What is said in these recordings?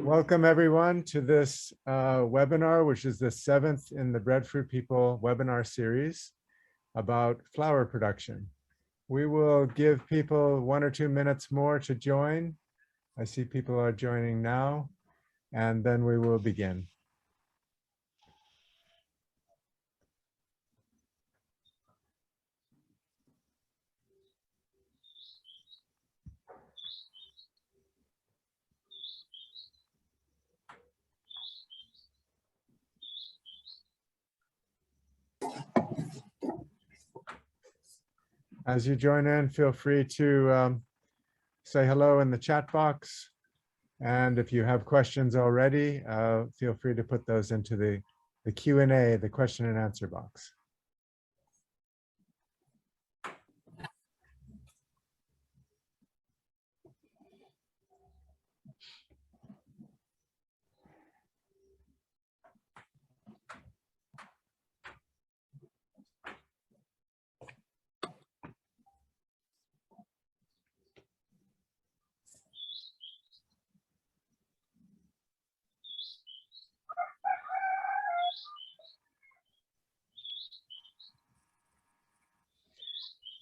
Welcome everyone to this webinar, which is the 7th in the Breadfruit People webinar series about flour production. We will give people 1 or 2 minutes more to join. I see people are joining now, and then we will begin. As you join in, feel free to say hello in the chat box. And if you have questions already, feel free to put those into the Q&A, the question and answer box.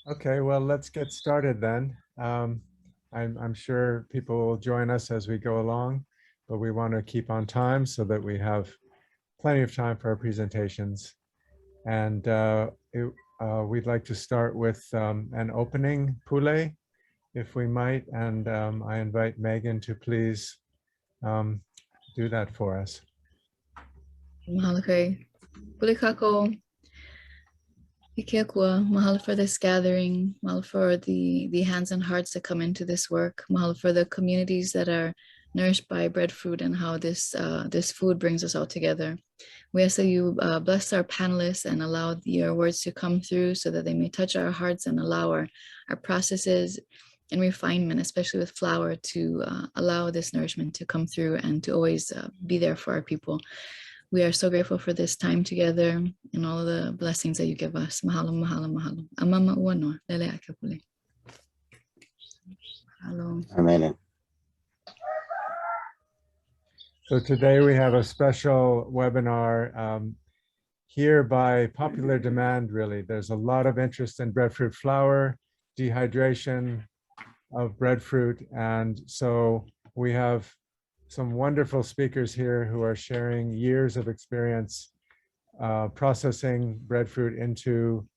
Okay, well, let's get started then. I'm sure people will join us as we go along, but we want to keep on time so that we have plenty of time for our presentations. And we'd like to start with an opening pule, if we might. And I invite Megan to please do that for us. Mahalo kay pule kako. Mahalo for this gathering, mahalo for the hands and hearts that come into this work, mahalo for the communities that are nourished by breadfruit and how this food brings us all together. We ask that you bless our panelists and allow your words to come through so that they may touch our hearts and allow our processes and refinement, especially with flour, to allow this nourishment to come through and to always be there for our people. We are so grateful for this time together and all the blessings that you give us. Mahalo, mahalo, mahalo. Amama uano, lele akapule. Mahalo. Amen. So today we have a special webinar here by popular demand, really. There's a lot of interest in breadfruit flour, dehydration of breadfruit. And so we have some wonderful speakers here who are sharing years of experience processing breadfruit into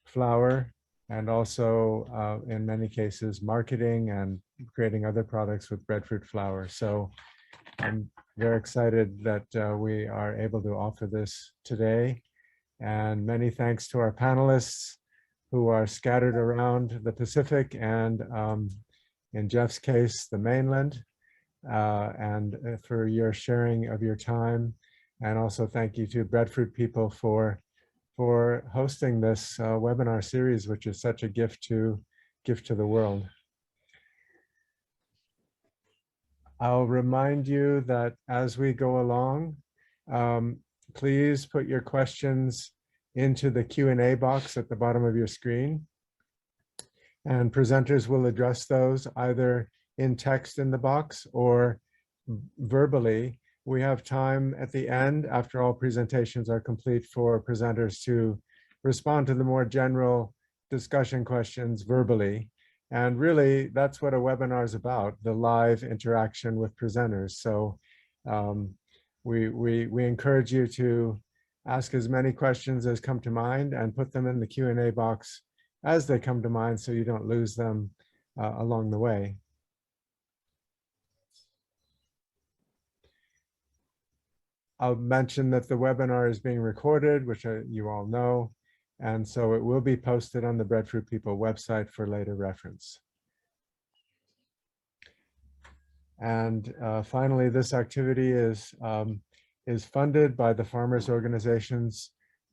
flour, and also in many cases marketing and creating other products with breadfruit flour. So I'm very excited that we are able to offer this today. And many thanks to our panelists who are scattered around the Pacific and in Jeff's case, the mainland. And for your sharing of your time. And also thank you to Breadfruit People for hosting this webinar series, which is such a gift to the world. I'll remind you that as we go along, please put your questions into the Q&A box at the bottom of your screen. And presenters will address those either in text in the box or verbally. We have time at the end, after all presentations are complete, for presenters to respond to the more general discussion questions verbally. And really, that's what a webinar is about, the live interaction with presenters. So we encourage you to ask as many questions as come to mind and put them in the Q&A box as they come to mind so you don't lose them along the way. I'll mention that the webinar is being recorded, which you all know, and so it will be posted on the Breadfruit People website for later reference. And finally, this activity is funded by the Farmers Organizations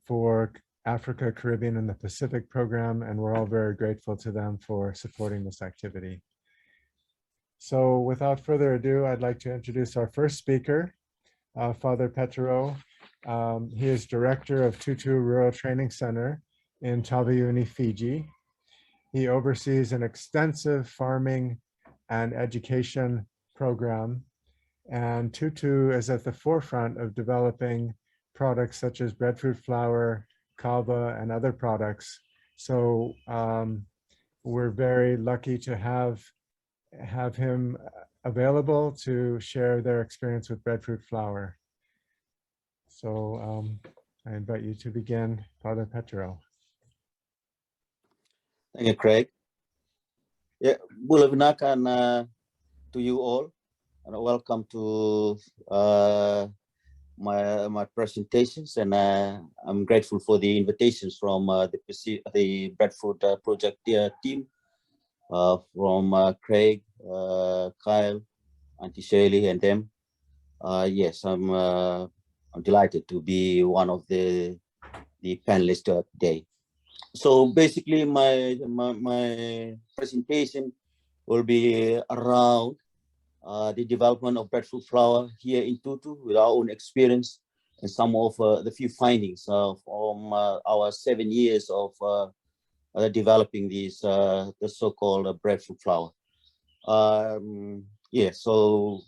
for Africa, Caribbean, and the Pacific program, and we're all very grateful to them for supporting this activity. So without further ado, I'd like to introduce our first speaker, Father Petero. He is director of Tutu Rural Training Center in Taveuni, Fiji. He oversees an extensive farming and education program And Tutu is at the forefront of developing products such as breadfruit flour, kava, and other products. So we're very lucky to have him available to share their experience with breadfruit flour. So I invite you to begin, Father Petero. Thank you, Craig. Yeah, Bulavinakan to you all, and welcome to my presentations. And I'm grateful for the invitations from the Breadfruit project team, from Craig, Kyle, Auntie Shirley, and them. Yes, I'm delighted to be one of the panelists today. So basically, my presentation will be around the development of breadfruit flour here in Tutu with our own experience and some of the few findings from our 7 years of developing these the so-called breadfruit flour. Yeah, so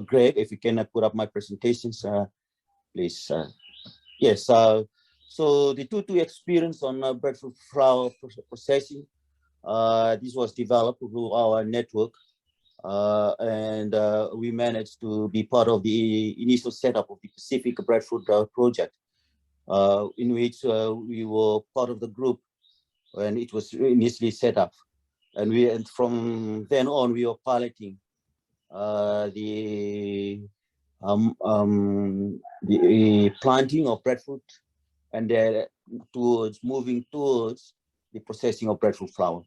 Greg, if you can put up my presentations, please. Yes. So the Tutu experience on breadfruit flour processing, this was developed through our network, and we managed to be part of the initial setup of the Pacific Breadfruit project, in which we were part of the group when it was initially set up, and from then on we were piloting the planting of breadfruit, and then moving towards the processing of breadfruit flour.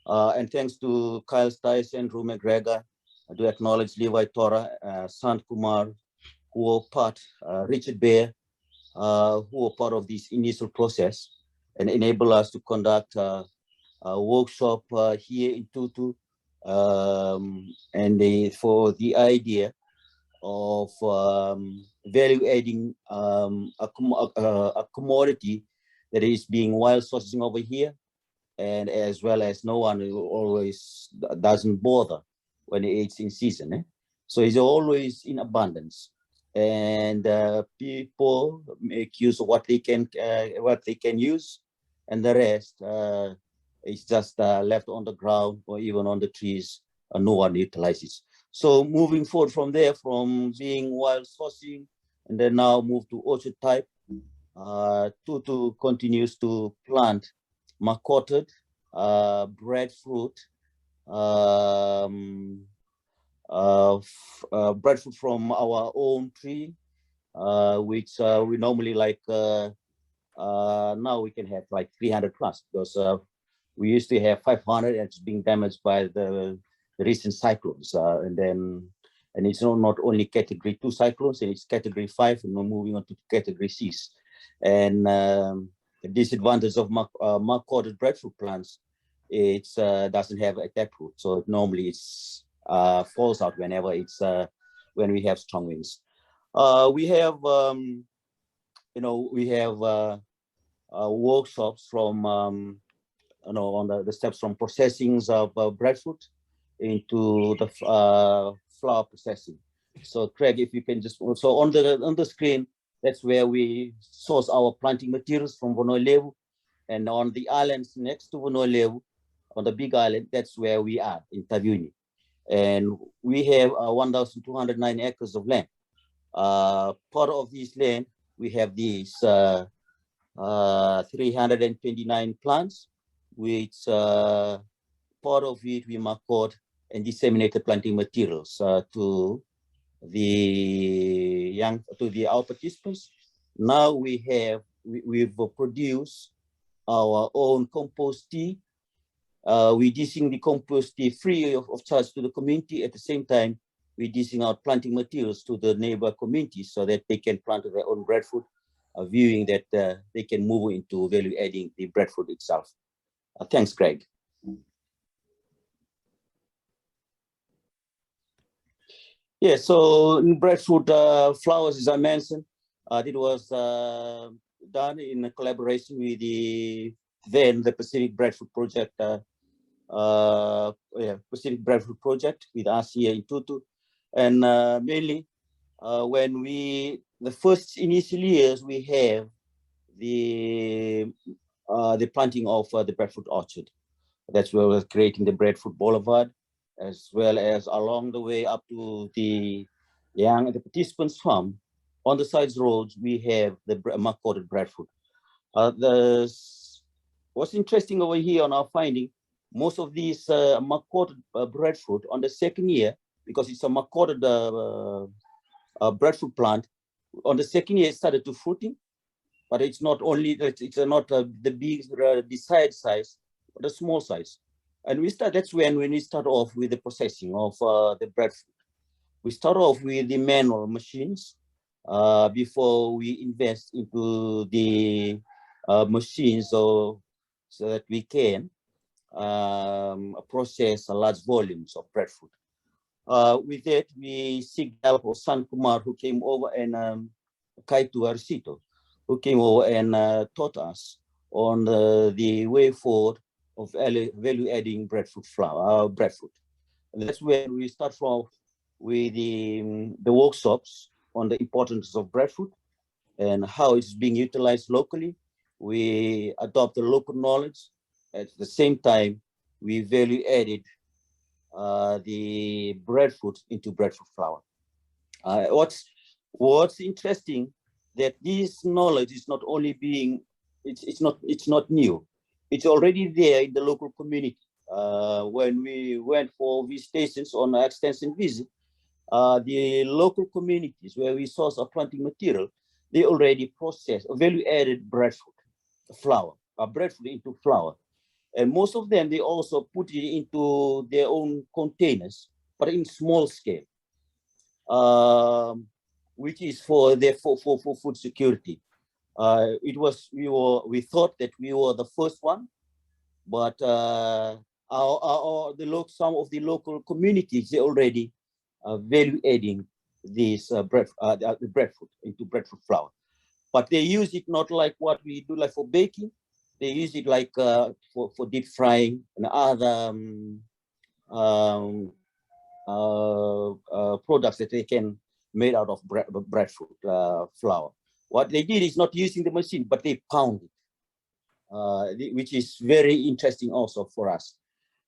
And thanks to Kyle Stice and Drew McGregor, I do acknowledge Levi Tora, Sant Kumar, who were part, Richard Bear, who were part of this initial process and enable us to conduct a workshop here in Tutu, and for the idea of value adding a commodity that is being wild sourcing over here, and as well as no one always doesn't bother when it's in season. So it's always in abundance, and people make use of what they can use, and the rest is just left on the ground or even on the trees, and no one utilizes. So moving forward from there, from being wild sourcing, and then now move to orchard type, Tutu continues to plant marcoted breadfruit, breadfruit from our own tree, which we normally like. Now we can have like 300 plus, because we used to have 500, and it's being damaged by the recent cyclones, and it's not only category 2 cyclones, and it's category 5, and we're moving on to category 6. And the disadvantage of mark-corded breadfruit plants, it doesn't have a taproot, so normally it's falls out whenever it's when we have strong winds. We have workshops from on the steps from processing of breadfruit into the flour processing. So Craig, if you can just also on the screen, that's where we source our planting materials from Vonoilevu, and on the islands next to Vonoilevu, on the big island, that's where we are in Taviuni, and we have 1,209 acres of land. Part of this land, we have these 329 plants, which part of it we marked and disseminated planting materials to our participants. Now we've produced our own compost tea. We're dishing the compost tea free of charge to the community. At the same time, we're dishing out planting materials to the neighbor communities so that they can plant their own breadfruit, viewing that they can move into value adding the breadfruit itself. Thanks, Craig. Yeah, so in breadfruit flowers, as I mentioned, it was done in a collaboration with the Pacific Breadfruit Project, Pacific Breadfruit Project with us here in Tutu. And mainly when the first initial years, we have the planting of the breadfruit orchard. That's where we're creating the Breadfruit Boulevard, as well as along the way up to the participants farm. On the sides roads, we have the mark-coated breadfruit. What's interesting over here on our finding, most of these mark-coated breadfruit on the second year, because it's a mark-coated breadfruit plant, on the second year it started to fruiting, but it's not only, it's not the big desired size, but a small size. And that's when we start off with the processing of the breadfruit. We start off with the manual machines before we invest into the machines so that we can process large volumes of breadfruit. With that, we seek help of San Kumar, who came over, and Kaitu Arsito, who came over and taught us on the way forward of value-adding breadfruit flour, breadfruit. And that's where we start from with the workshops on the importance of breadfruit and how it's being utilized locally. We adopt the local knowledge. At the same time, we value-added the breadfruit into breadfruit flour. What's interesting that this knowledge is not only being, it's not new. It's already there in the local community. When we went for visitations on an extension visit, the local communities where we source our planting material, they already process value-added breadfruit flour, breadfruit into flour. And most of them, they also put it into their own containers, but in small scale, which is for food security. We thought that we were the first one, but some of the local communities, they already value adding this breadfruit into breadfruit flour, but they use it not like what we do, like for baking. They use it like for deep frying and other products that they can made out of breadfruit flour. What they did is not using the machine, but they pound it, which is very interesting also for us.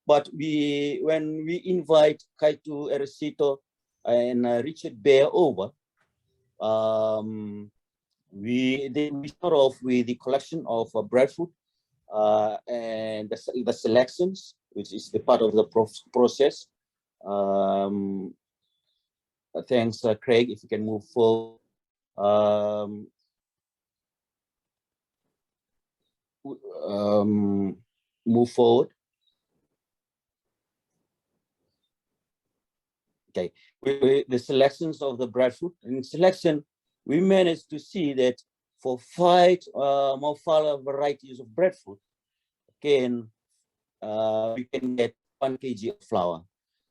But when we invite Kaitu Eresito and Richard Bear over, we start off with the collection of breadfruit and the selections, which is the part of the process. Thanks, Craig. If you can move forward. Move forward. Okay, the selections of the breadfruit. In selection, we managed to see that for 5 Maufala varieties of breadfruit, we can get 1 kg of flour.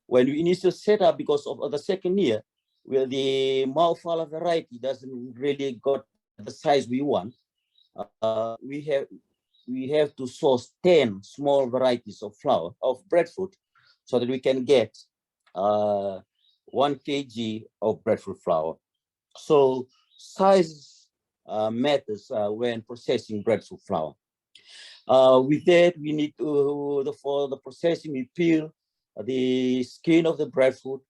When we initially set up, because of the second year, where the Maufala variety doesn't really got the size we want, we have to source 10 small varieties of flour, of breadfruit, so that we can get 1 kg of breadfruit flour. So size matters when processing breadfruit flour. With that, we need to, for the processing, we peel the skin of the breadfruit,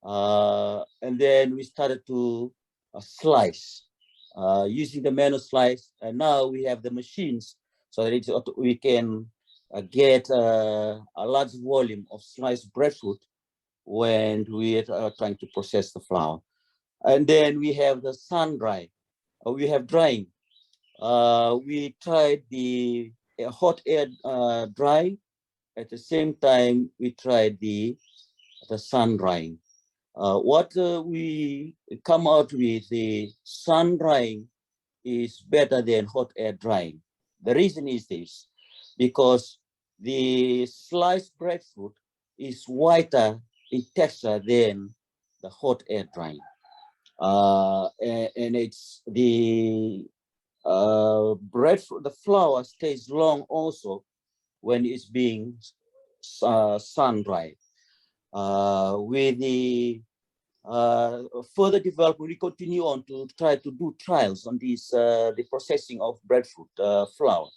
and then we started to slice using the manual slice. And now we have the machines so that we can get a large volume of sliced breadfruit when we are trying to process the flour. And then we have the sun dry. We have drying. We tried the hot air drying. At the same time, we tried the sun drying. What we come out with, the sun drying is better than hot air drying. The reason is this, because the sliced breadfruit is whiter in texture than the hot air drying. And it's the breadfruit, the flour stays long also when it's being sun dried. With the further development, we continue on to try to do trials on these, the processing of breadfruit flour.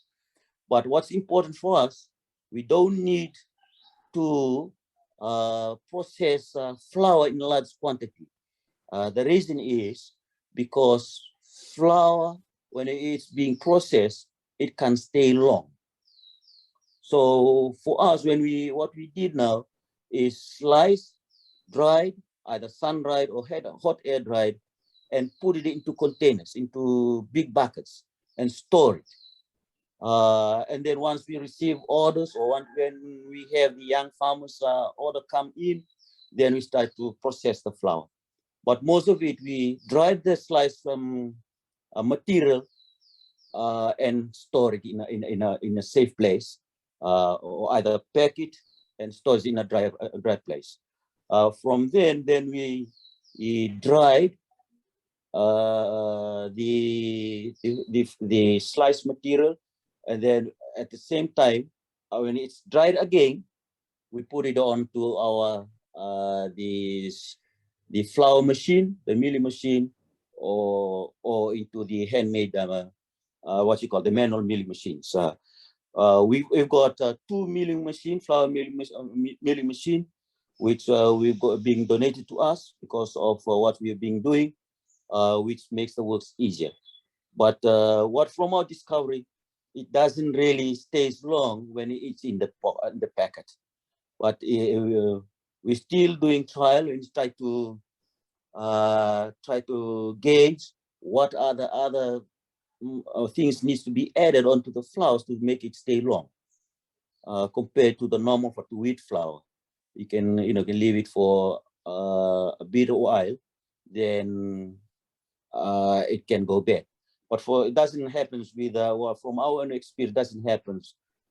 But what's important for us, we don't need to process flour in large quantity. The reason is because flour, when it's being processed, it can stay long. So for us, what we did now is slice, dried, either sun-dried or hot air dried, and put it into containers, into big buckets, and store it. And then once we receive orders, or when we have the young farmers order come in, then we start to process the flour. But most of it, we dried the slice from material and store it in a safe place, or either pack it and store it in a dry place. From then we dried the sliced material, and then at the same time, when it's dried again, we put it onto our the flour machine, the milling machine, or into the handmade what you call the manual milling machines. We've got 2 milling machine, flour milling machine, which we've got being donated to us because of what we've been doing, which makes the works easier. But what from our discovery, it doesn't really stays long when it's in the packet. But we're still doing trial and try to gauge what are the other things needs to be added onto the flours to make it stay long, compared to the normal wheat flour. You can can leave it for a bit of while, then it can go bad. But it doesn't happen with well, from our own experience, doesn't happen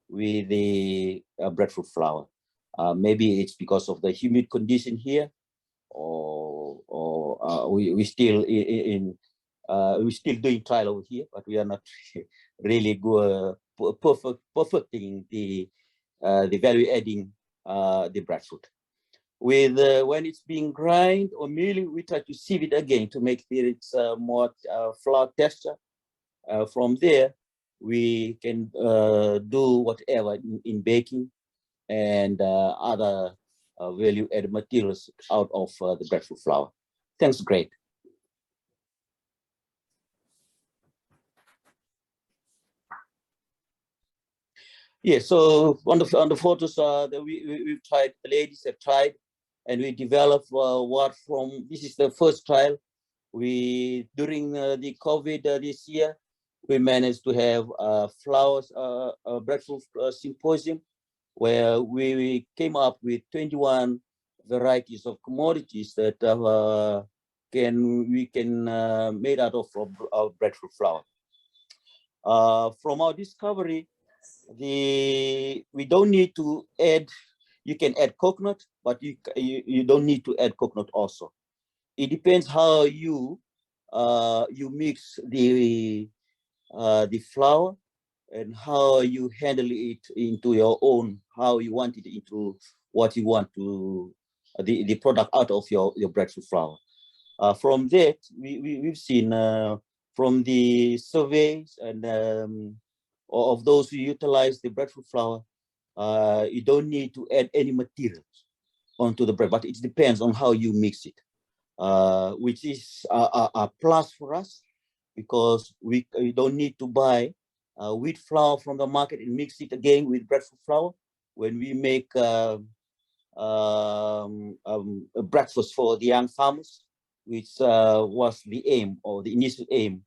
with the breadfruit flour. Maybe it's because of the humid condition here, or we still we're still doing trial over here, but we are not really good perfecting the value adding the breadfruit. With when it's being grind or milling, we try to sieve it again to make it more flour texture. From there, we can do whatever in baking and other value-added materials out of the breadfruit flour. Thanks, great. Yeah, so on the photos that we've tried, the ladies have tried, and we developed this is the first trial. During the COVID this year, we managed to have flowers breadfruit symposium, where we came up with 21 varieties of commodities that we can made out of breadfruit flour. From our discovery, we don't need to add. You can add coconut, but you don't need to add coconut also. It depends how you mix the flour and how you handle it into your own, how you want it into what you want to the product out of your breadfruit flour. From that, we've seen from the surveys and of those who utilize the breadfruit flour, you don't need to add any materials onto the bread, but it depends on how you mix it, which is a plus for us, because we don't need to buy wheat flour from the market and mix it again with breadfruit flour when we make a breakfast for the young farmers, which was the aim, or the initial aim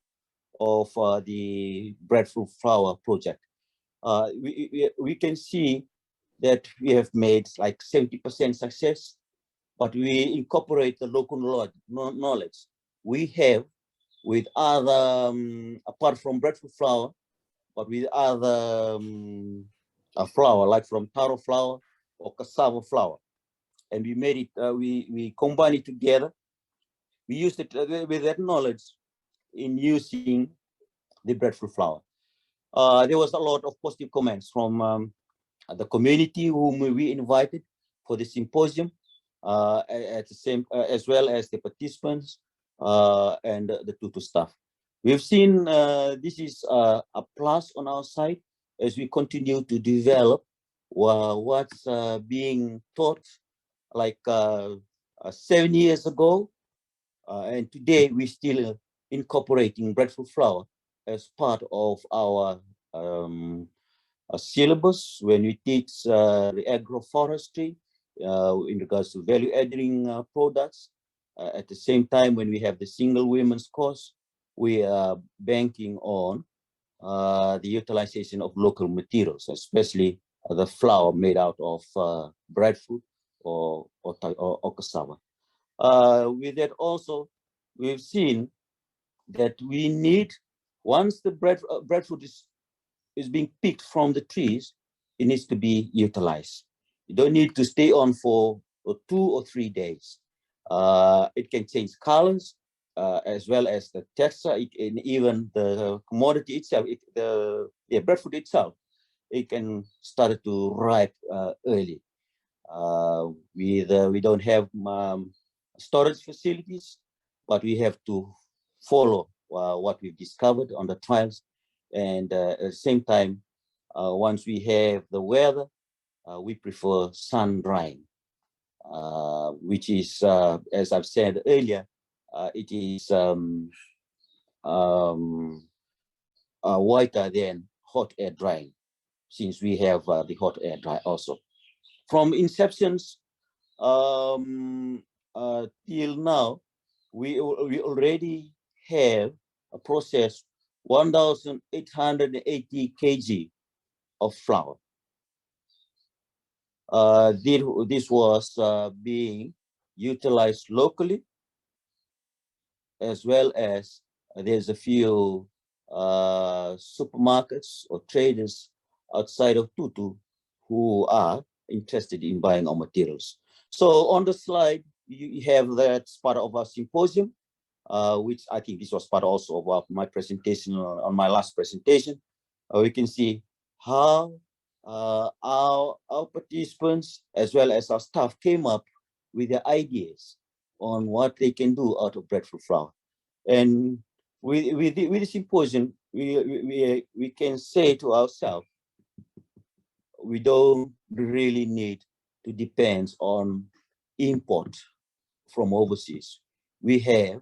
of the breadfruit flour project. We can see that we have made like 70% success, but we incorporate the local knowledge we have with other, apart from breadfruit flour, but with other flour, like from taro flour or cassava flour. And we made it, we combine it together. We used it with that knowledge in using the breadfruit flour. There was a lot of positive comments from the community whom we invited for the symposium. at the same as well as the participants and the Tutu staff. We've seen this is a plus on our side as we continue to develop what's being taught like 7 years ago, and today we're still incorporating breadfruit flour as part of our syllabus when we teach the agroforestry in regards to value-adding products. At the same time, when we have the single women's course, we are banking on the utilization of local materials, especially the flour made out of breadfruit or cassava. With that also, we've seen that we need, once the breadfruit is being picked from the trees, it needs to be utilized. You don't need to stay on for 2 or 3 days. It can change colors as well as the texture, and even the commodity itself, the breadfruit itself, it can start to ripe early. We don't have storage facilities, but we have to follow what we've discovered on the trials. And at the same time, once we have the weather, we prefer sun drying, which is, as I've said earlier, it is whiter than hot air drying, since we have the hot air dry also. From inceptions till now, we already have a process 1,880 kg of flour. This was being utilized locally, as well as there's a few supermarkets or traders outside of Tutu who are interested in buying our materials. So on the slide, you have that part of our symposium, which I think this was part also of my presentation on my last presentation. We can see how our participants as well as our staff came up with their ideas on what they can do out of breadfruit flour. And with the symposium, we can say to ourselves, we don't really need to depend on import from overseas. We have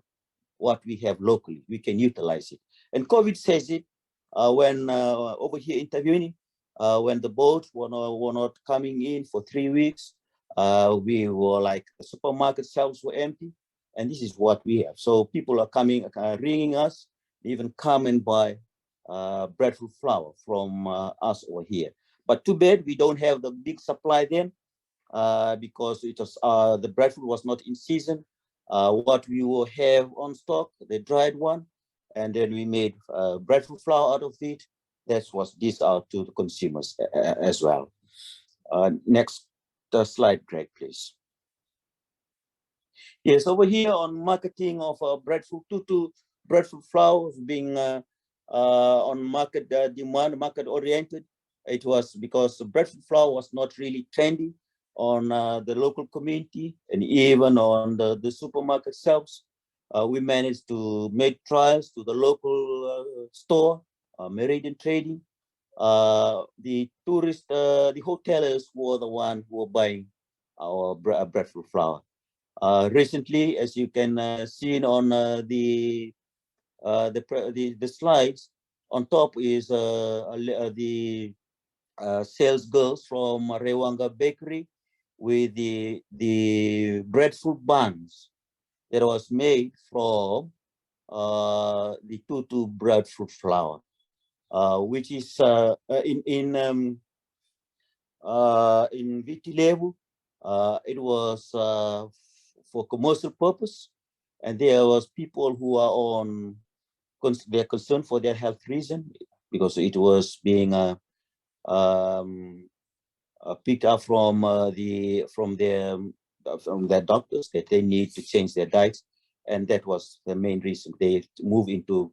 what we have locally. We can utilize it. And COVID says it when over here interviewing, when the boats were not coming in for 3 weeks, we were like, the supermarket shelves were empty, and this is what we have. So people are coming, ringing us, even come and buy breadfruit flour from us over here. But too bad we don't have the big supply then, because it was the breadfruit was not in season. What we will have on stock, the dried one, and then we made breadfruit flour out of it. That was dished out to the consumers as well. Next slide, Greg, please. Yes, over here on marketing of breadfruit, Tutu breadfruit flour being on market demand, market oriented. It was because breadfruit flour was not really trendy on the local community and even on the supermarket shelves. We managed to make trials to the local store, Meridian Trading. The tourists, the hoteliers were the ones who were buying our breadfruit flour. Recently, as you can see on the slides, on top is the sales girls from Rewanga Bakery with the breadfruit buns that was made from the Tutu breadfruit flour, which is in Vitilevu. It was for commercial purpose, and there was people who are on they're concerned for their health reason, because it was being picked up from their doctors that they need to change their diets, and that was the main reason they move into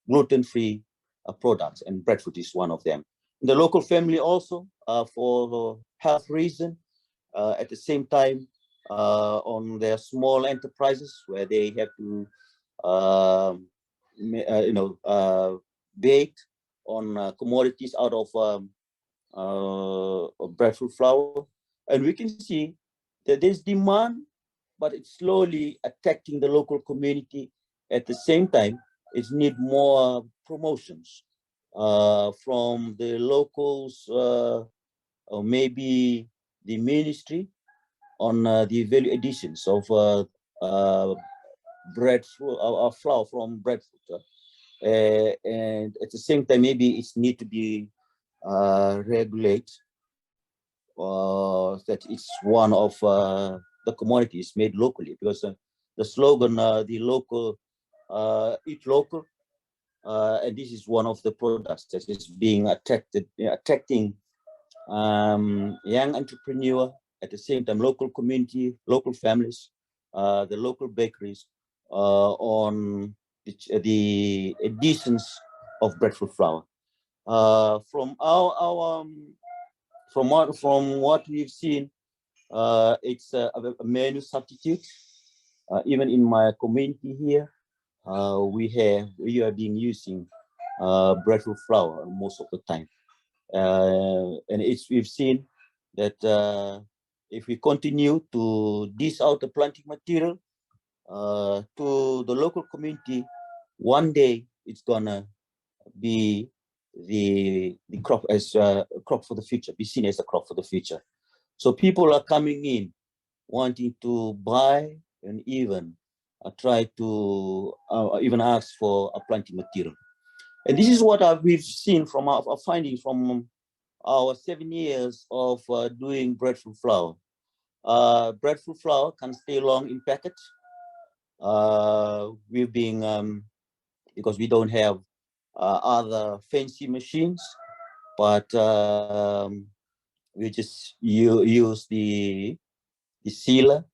gluten-free products, and breadfruit is one of them. The local family also for health reason. At the same time, on their small enterprises where they have to, bake on commodities out of breadfruit flour. And we can see that there's demand, but it's slowly attacking the local community. At the same time, it needs more promotions from the locals, or maybe the ministry on the value additions of breadfruit or flour from breadfruit. And at the same time, maybe it needs to be regulated. That it's one of the commodities made locally, because the slogan, the local, eat local, and this is one of the products that is being attracting young entrepreneur, at the same time local community, local families, the local bakeries on the additions of breadfruit flour. From from what we've seen, it's a menu substitute. Even in my community here, we are being using breadfruit flour most of the time, and we've seen that if we continue to dish out the planting material to the local community, one day it's gonna be the crop as a crop for the future, be seen as a crop for the future. So people are coming in wanting to buy and even try to even ask for a planting material. And this is what we've seen from our findings from our 7 years of doing breadfruit flour. Breadfruit flour can stay long in packet. We've been, because we don't have other fancy machines, but we just use the sealer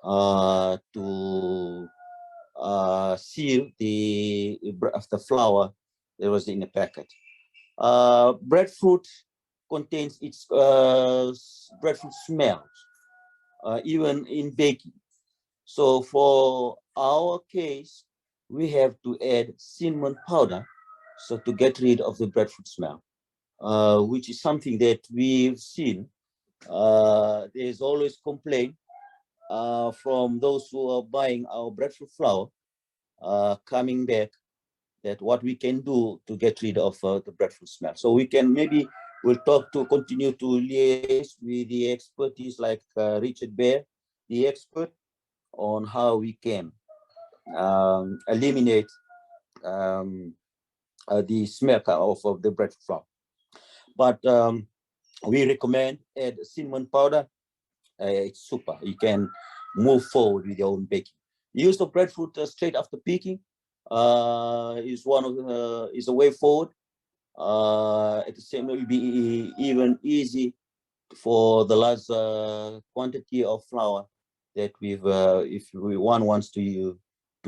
to seal the flour that was in the packet. Breadfruit contains its breadfruit smells, even in baking. So for our case, we have to add cinnamon powder, so to get rid of the breadfruit smell, which is something that we've seen. There's always complaint from those who are buying our breadfruit flour, coming back, that what we can do to get rid of the breadfruit smell. So we can we'll continue to liaise with the expertise like Richard Bear, the expert, on how we can eliminate the smell of the breadfruit flour. But we recommend add cinnamon powder. It's super. You can move forward with your own baking. Use the breadfruit straight after picking is a way forward. At the same time, it will be even easy for the large quantity of flour that if one wants to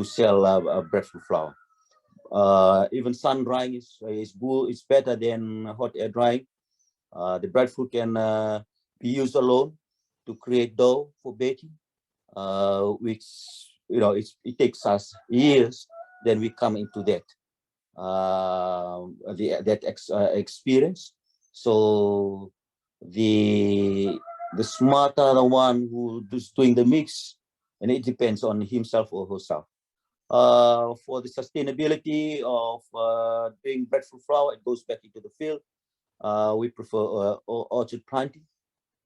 sell breadfruit flour. Even sun drying is good. It's better than hot air drying. The breadfruit can be used alone to create dough for baking, which it takes us years. Then we come into that experience. So the smarter the one who is doing the mix, and it depends on himself or herself. For the sustainability of doing breadfruit flour, it goes back into the field. We prefer orchard planting,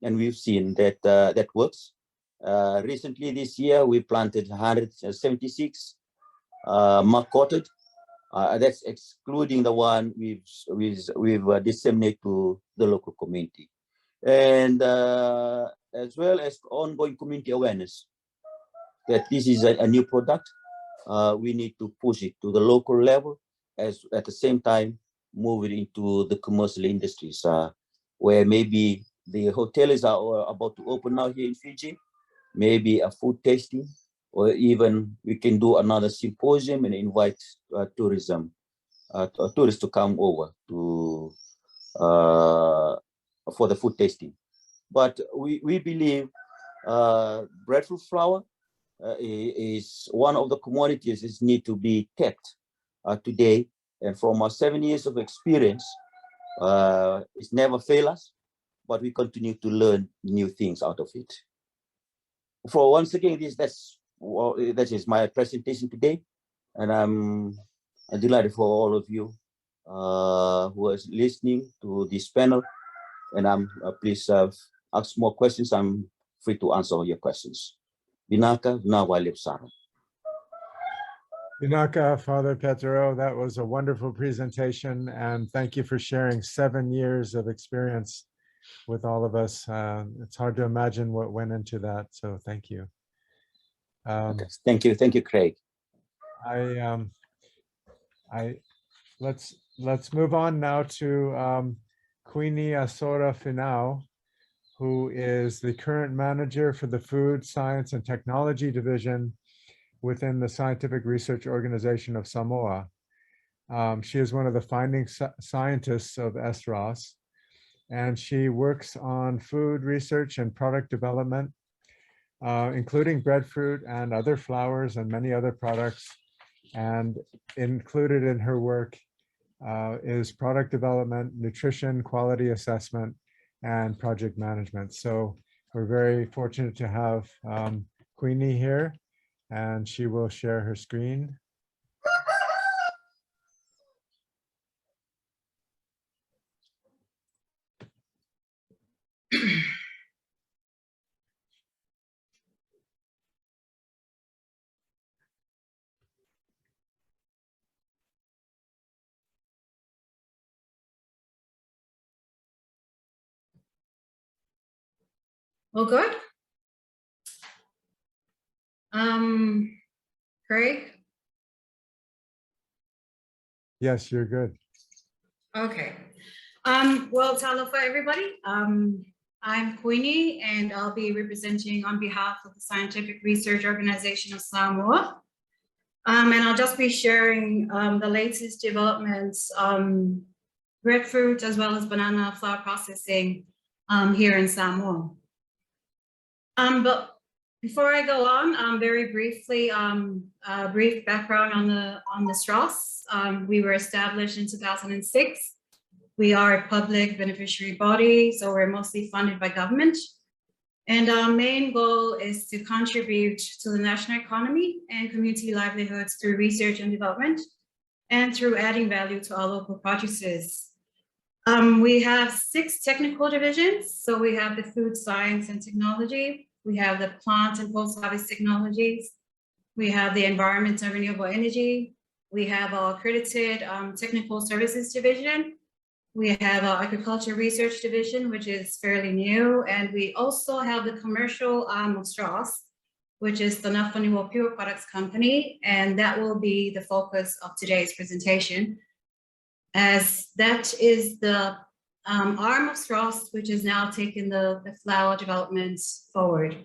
and we've seen that that works. Recently this year, we planted 176 mark-coated. That's excluding the one we've disseminated to the local community, and as well as ongoing community awareness that this is a new product. We need to push it to the local level, as at the same time move it into the commercial industries, where maybe the hotels are about to open now here in Fiji, maybe a food tasting, or even we can do another symposium and invite tourists to come over to for the food tasting. But we believe breadfruit flour is one of the commodities that need to be kept today. And from our 7 years of experience, it's never failed us, but we continue to learn new things out of it. For once again, that is my presentation today, and I'm delighted for all of you who are listening to this panel. And please ask more questions. I'm free to answer all your questions. Binaka Nawalipsaro. Binaka, Father Petero, that was a wonderful presentation, and thank you for sharing 7 years of experience with all of us. It's hard to imagine what went into that, so thank you. Okay. Thank you, Craig. Let's move on now to Kuinimeri Finau, who is the current manager for the Food Science and Technology Division within the Scientific Research Organization of Samoa. She is one of the founding scientists of SROS, and she works on food research and product development, including breadfruit and other flours and many other products. And included in her work is product development, nutrition, quality assessment, and project management. So we're very fortunate to have Queenie here, and she will share her screen. All good? Craig? Yes, you're good. Okay. Well, talofa everybody. I'm Queenie, and I'll be representing on behalf of the Scientific Research Organization of Samoa. And I'll just be sharing the latest developments on breadfruit as well as banana flour processing here in Samoa. But before I go on, very briefly, a brief background on the SROS. We were established in 2006. We are a public beneficiary body, so we're mostly funded by government. And our main goal is to contribute to the national economy and community livelihoods through research and development, and through adding value to our local producers. We have 6 technical divisions. So we have the food science and technology. We have the plant and post-harvest technologies. We have the environment and renewable energy. We have our accredited technical services division. We have our agriculture research division, which is fairly new. And we also have the commercial arm of SROS, which is the Nafanua Pure Products Company. And that will be the focus of today's presentation, as that is the arm of SROS, which is now taking the flour developments forward.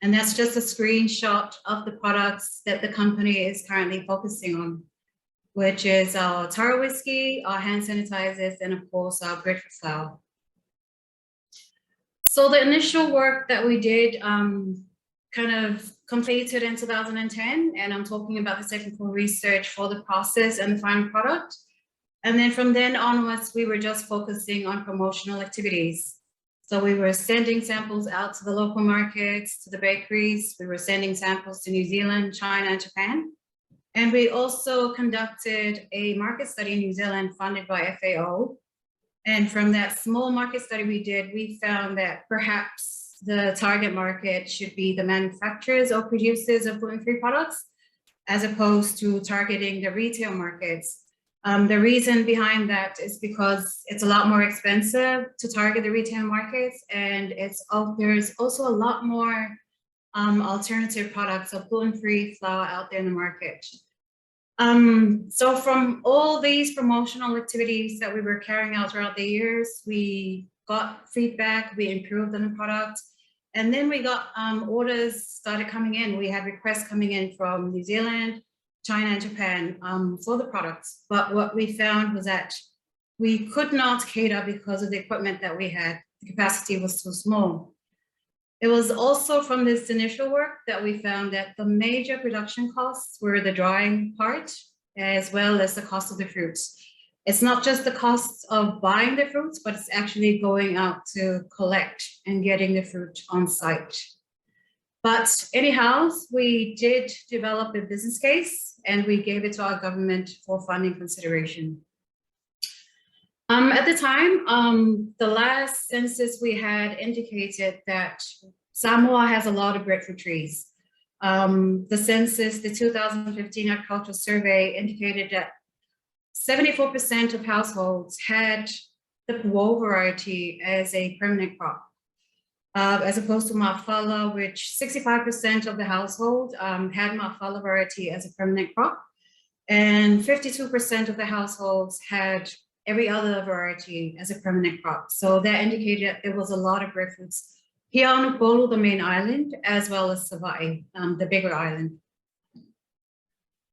And that's just a screenshot of the products that the company is currently focusing on, which is our taro whiskey, our hand sanitizers, and of course our breadfruit flour. So the initial work that we did kind of completed in 2010, and I'm talking about the technical research for the process and the final product. And then from then onwards, we were just focusing on promotional activities. So we were sending samples out to the local markets, to the bakeries. We were sending samples to New Zealand, China, and Japan. And we also conducted a market study in New Zealand funded by FAO. And from that small market study we did, we found that perhaps the target market should be the manufacturers or producers of gluten-free products, as opposed to targeting the retail markets. The reason behind that is because it's a lot more expensive to target the retail markets, and there's also a lot more alternative products of gluten-free flour out there in the market. So from all these promotional activities that we were carrying out throughout the years, we got feedback, we improved on the product, and then we got orders started coming in. We had requests coming in from New Zealand, China, and Japan for the products. But what we found was that we could not cater because of the equipment that we had. The capacity was too small. It was also from this initial work that we found that the major production costs were the drying part, as well as the cost of the fruits. It's not just the cost of buying the fruits, but it's actually going out to collect and getting the fruit on site. But anyhow, we did develop a business case and we gave it to our government for funding consideration. At the time, the last census we had indicated that Samoa has a lot of breadfruit trees. The census, the 2015 agricultural survey indicated that 74% of households had the Puo variety as a permanent crop, as opposed to Mafala, which 65% of the household had Mafala variety as a permanent crop, and 52% of the households had every other variety as a permanent crop. So that indicated that there was a lot of breadfruits here on Hooulu, the main island, as well as Savaii, the bigger island.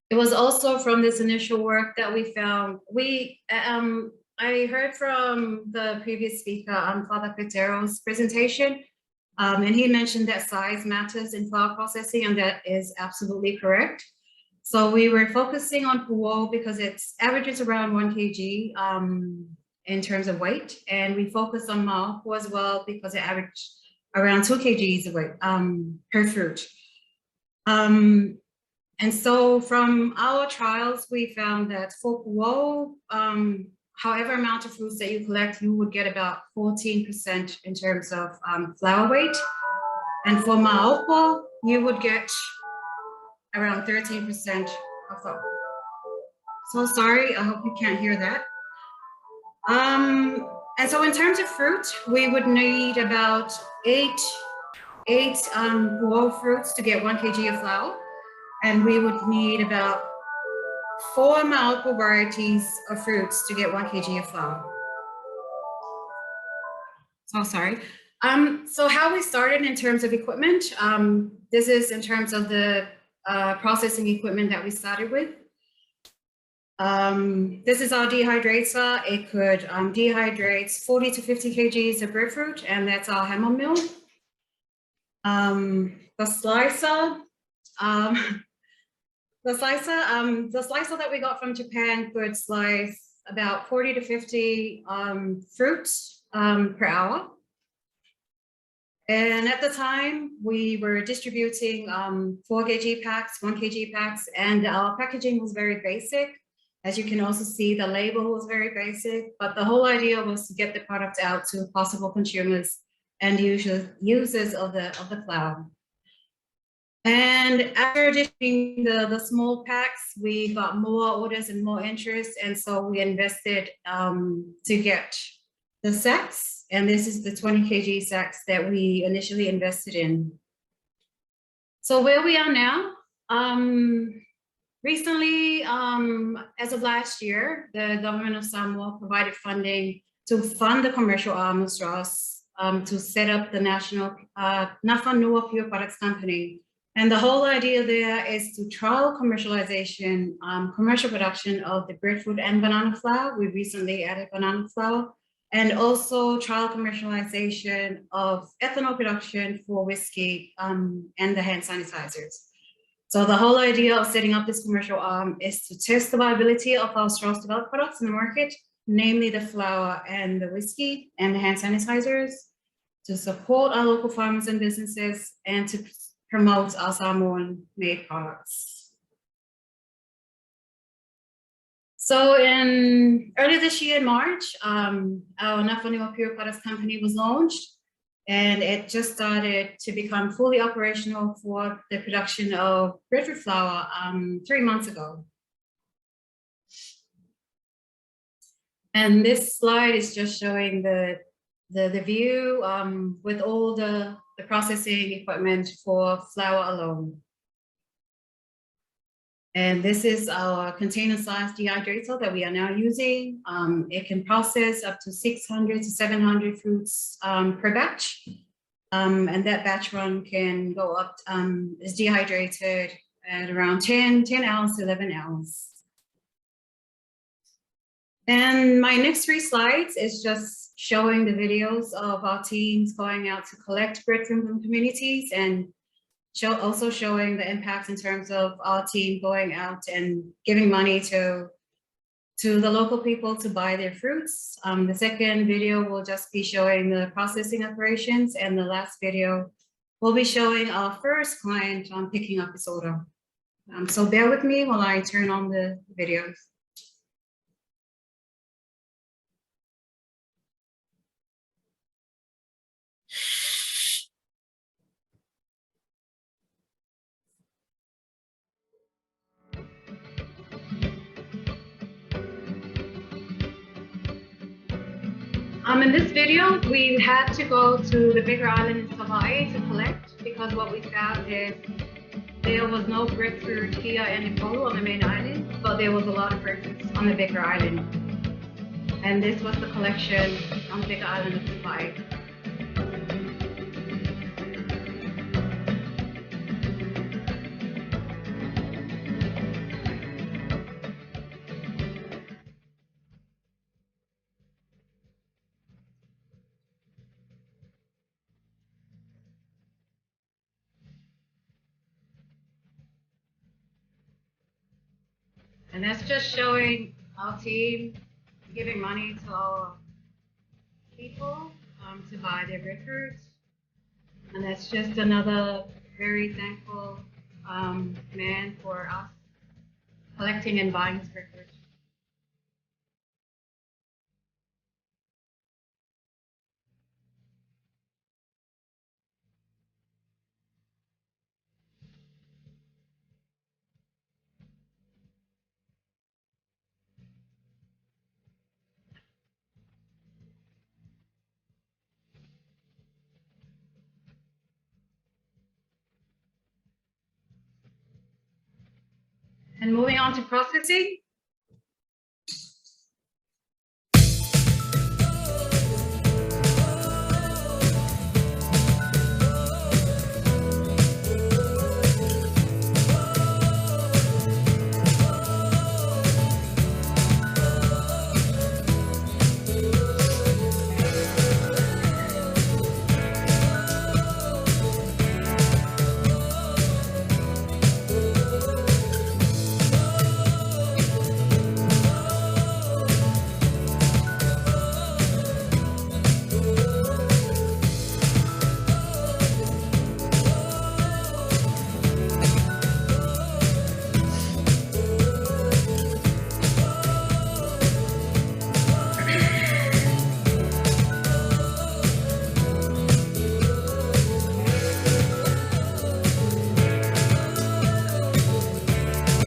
It was also from this initial work that we found, I heard from the previous speaker on Father Petero's presentation, and he mentioned that size matters in flour processing, and that is absolutely correct. So we were focusing on Puo because it averages around 1 kg in terms of weight. And we focused on Maupo as well because it averaged around 2 kgs of weight per fruit. And so from our trials, we found that for Puo, however amount of fruits that you collect, you would get about 14% in terms of flour weight. And for Maupo, you would get around 13% of flour. So sorry, I hope you can't hear that. And so in terms of fruit, we would need about eight Puo fruits to get 1 kg of flour. And we would need about 4 Maupo varieties of fruits to get 1 kg of flour. So sorry. So how we started in terms of equipment, this is in terms of the processing equipment that we started with. This is our dehydrator. It could dehydrate 40 to 50 kgs of breadfruit, and that's our hammer mill. The slicer, the slicer that we got from Japan could slice about 40 to 50 fruits per hour. And at the time, we were distributing 4 kg packs, 1 kg packs, and our packaging was very basic. As you can also see, the label was very basic, but the whole idea was to get the product out to possible consumers and users of the flour. And after distributing the small packs, we got more orders and more interest, and so we invested to get the sacks. And this is the 20 kg sacks that we initially invested in. So where we are now, recently, as of last year, the government of Samoa provided funding to fund the commercial arm of SROS to set up the national Nafanua Pure Products Company. And the whole idea there is to trial commercialization, commercial production of the breadfruit and banana flour. We recently added banana flour. And also trial commercialization of ethanol production for whiskey and the hand sanitizers. So the whole idea of setting up this commercial arm is to test the viability of our SROS developed products in the market, namely the flour and the whiskey and the hand sanitizers, to support our local farmers and businesses, and to promote our Samoan-made products. So earlier this year in March, our Nafanua Pure Products Company was launched, and it just started to become fully operational for the production of breadfruit flour 3 months ago. And this slide is just showing the view with all the processing equipment for flour alone. And this is our container-sized dehydrator that we are now using. It can process up to 600 to 700 fruits per batch. And that batch run can go up, is dehydrated at around 10 hours to 11 hours. And my next 3 slides is just showing the videos of our teams going out to collect breadfruit from communities, and also showing the impacts in terms of our team going out and giving money to the local people to buy their fruits. The second video will just be showing the processing operations, and the last video will be showing our first client on picking up his order. So bear with me while I turn on the videos. In this video, we had to go to the bigger island in Hawaii to collect, because what we found is there was no breadfruit here in Hooulu on the main island, but there was a lot of breadfruits on the bigger island. And this was the collection on the bigger island of Hawaii. And that's just showing our team giving money to our people to buy their breadfruit. And that's just another very thankful man for us collecting and buying his breadfruit. And moving on to processing.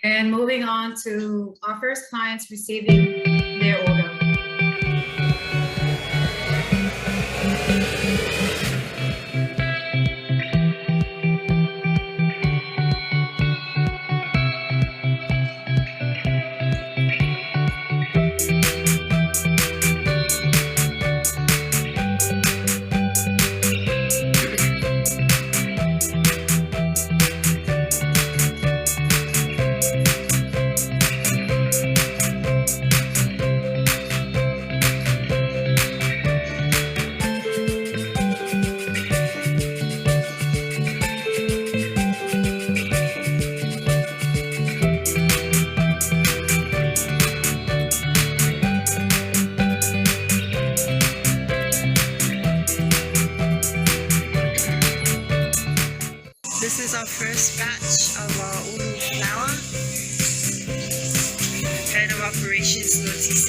And moving on to our first clients receiving their order. This is our first batch of our Hooulu flour. Head of operations, Notice.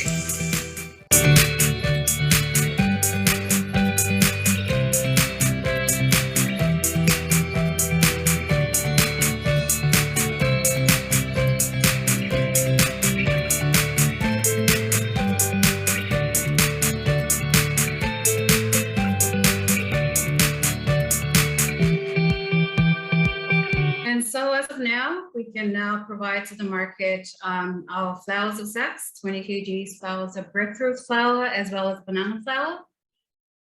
So as of now, we can now provide to the market our flours of sacks, 20 kgs flours of breadfruit flour, as well as banana flour.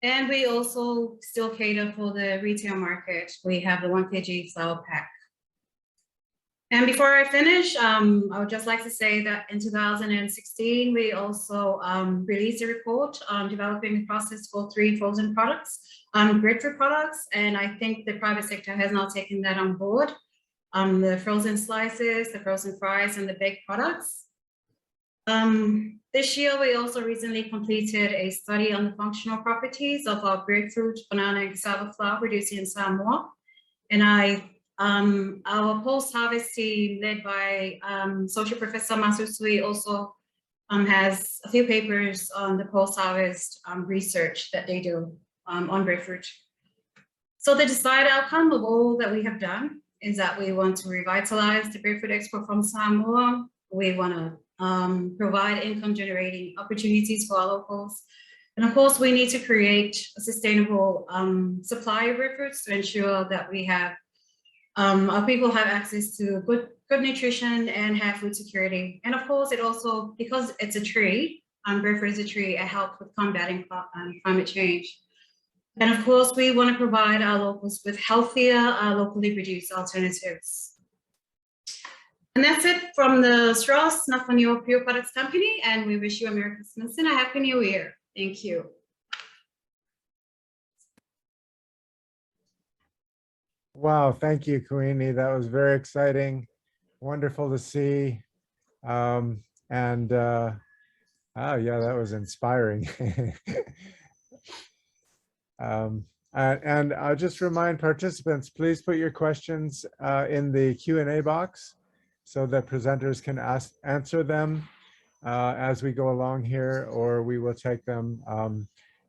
And we also still cater for the retail market. We have the 1 kg flour pack. And before I finish, I would just like to say that in 2016, we also released a report on developing the process for 3 frozen products, Breadfruit products, and I think the private sector has now taken that on board. The frozen slices, the frozen fries, and the baked products. This year, we also recently completed a study on the functional properties of our breadfruit, banana, and cassava flour produced in Samoa. And our post-harvest team, led by Associate Professor Masusui, also has a few papers on the post-harvest research that they do on breadfruit. So the desired outcome of all that we have done is that we want to revitalize the breadfruit export from Samoa. We want to provide income-generating opportunities for our locals. And of course, we need to create a sustainable supply of breadfruits to ensure that we have our people have access to good nutrition and have food security. And of course, it also, because it's a tree, breadfruit is a tree, it helps with combating climate change. And of course, we want to provide our locals with healthier, locally produced alternatives. And that's it from the SROS, Not for New Pure Products Company, and we wish you a Merry Christmas and a Happy New Year. Thank you. Wow, thank you, Kuini. That was very exciting, wonderful to see. Oh yeah, that was inspiring. And I'll just remind participants, please put your questions in the Q&A box so that presenters can answer them as we go along here, or we will take them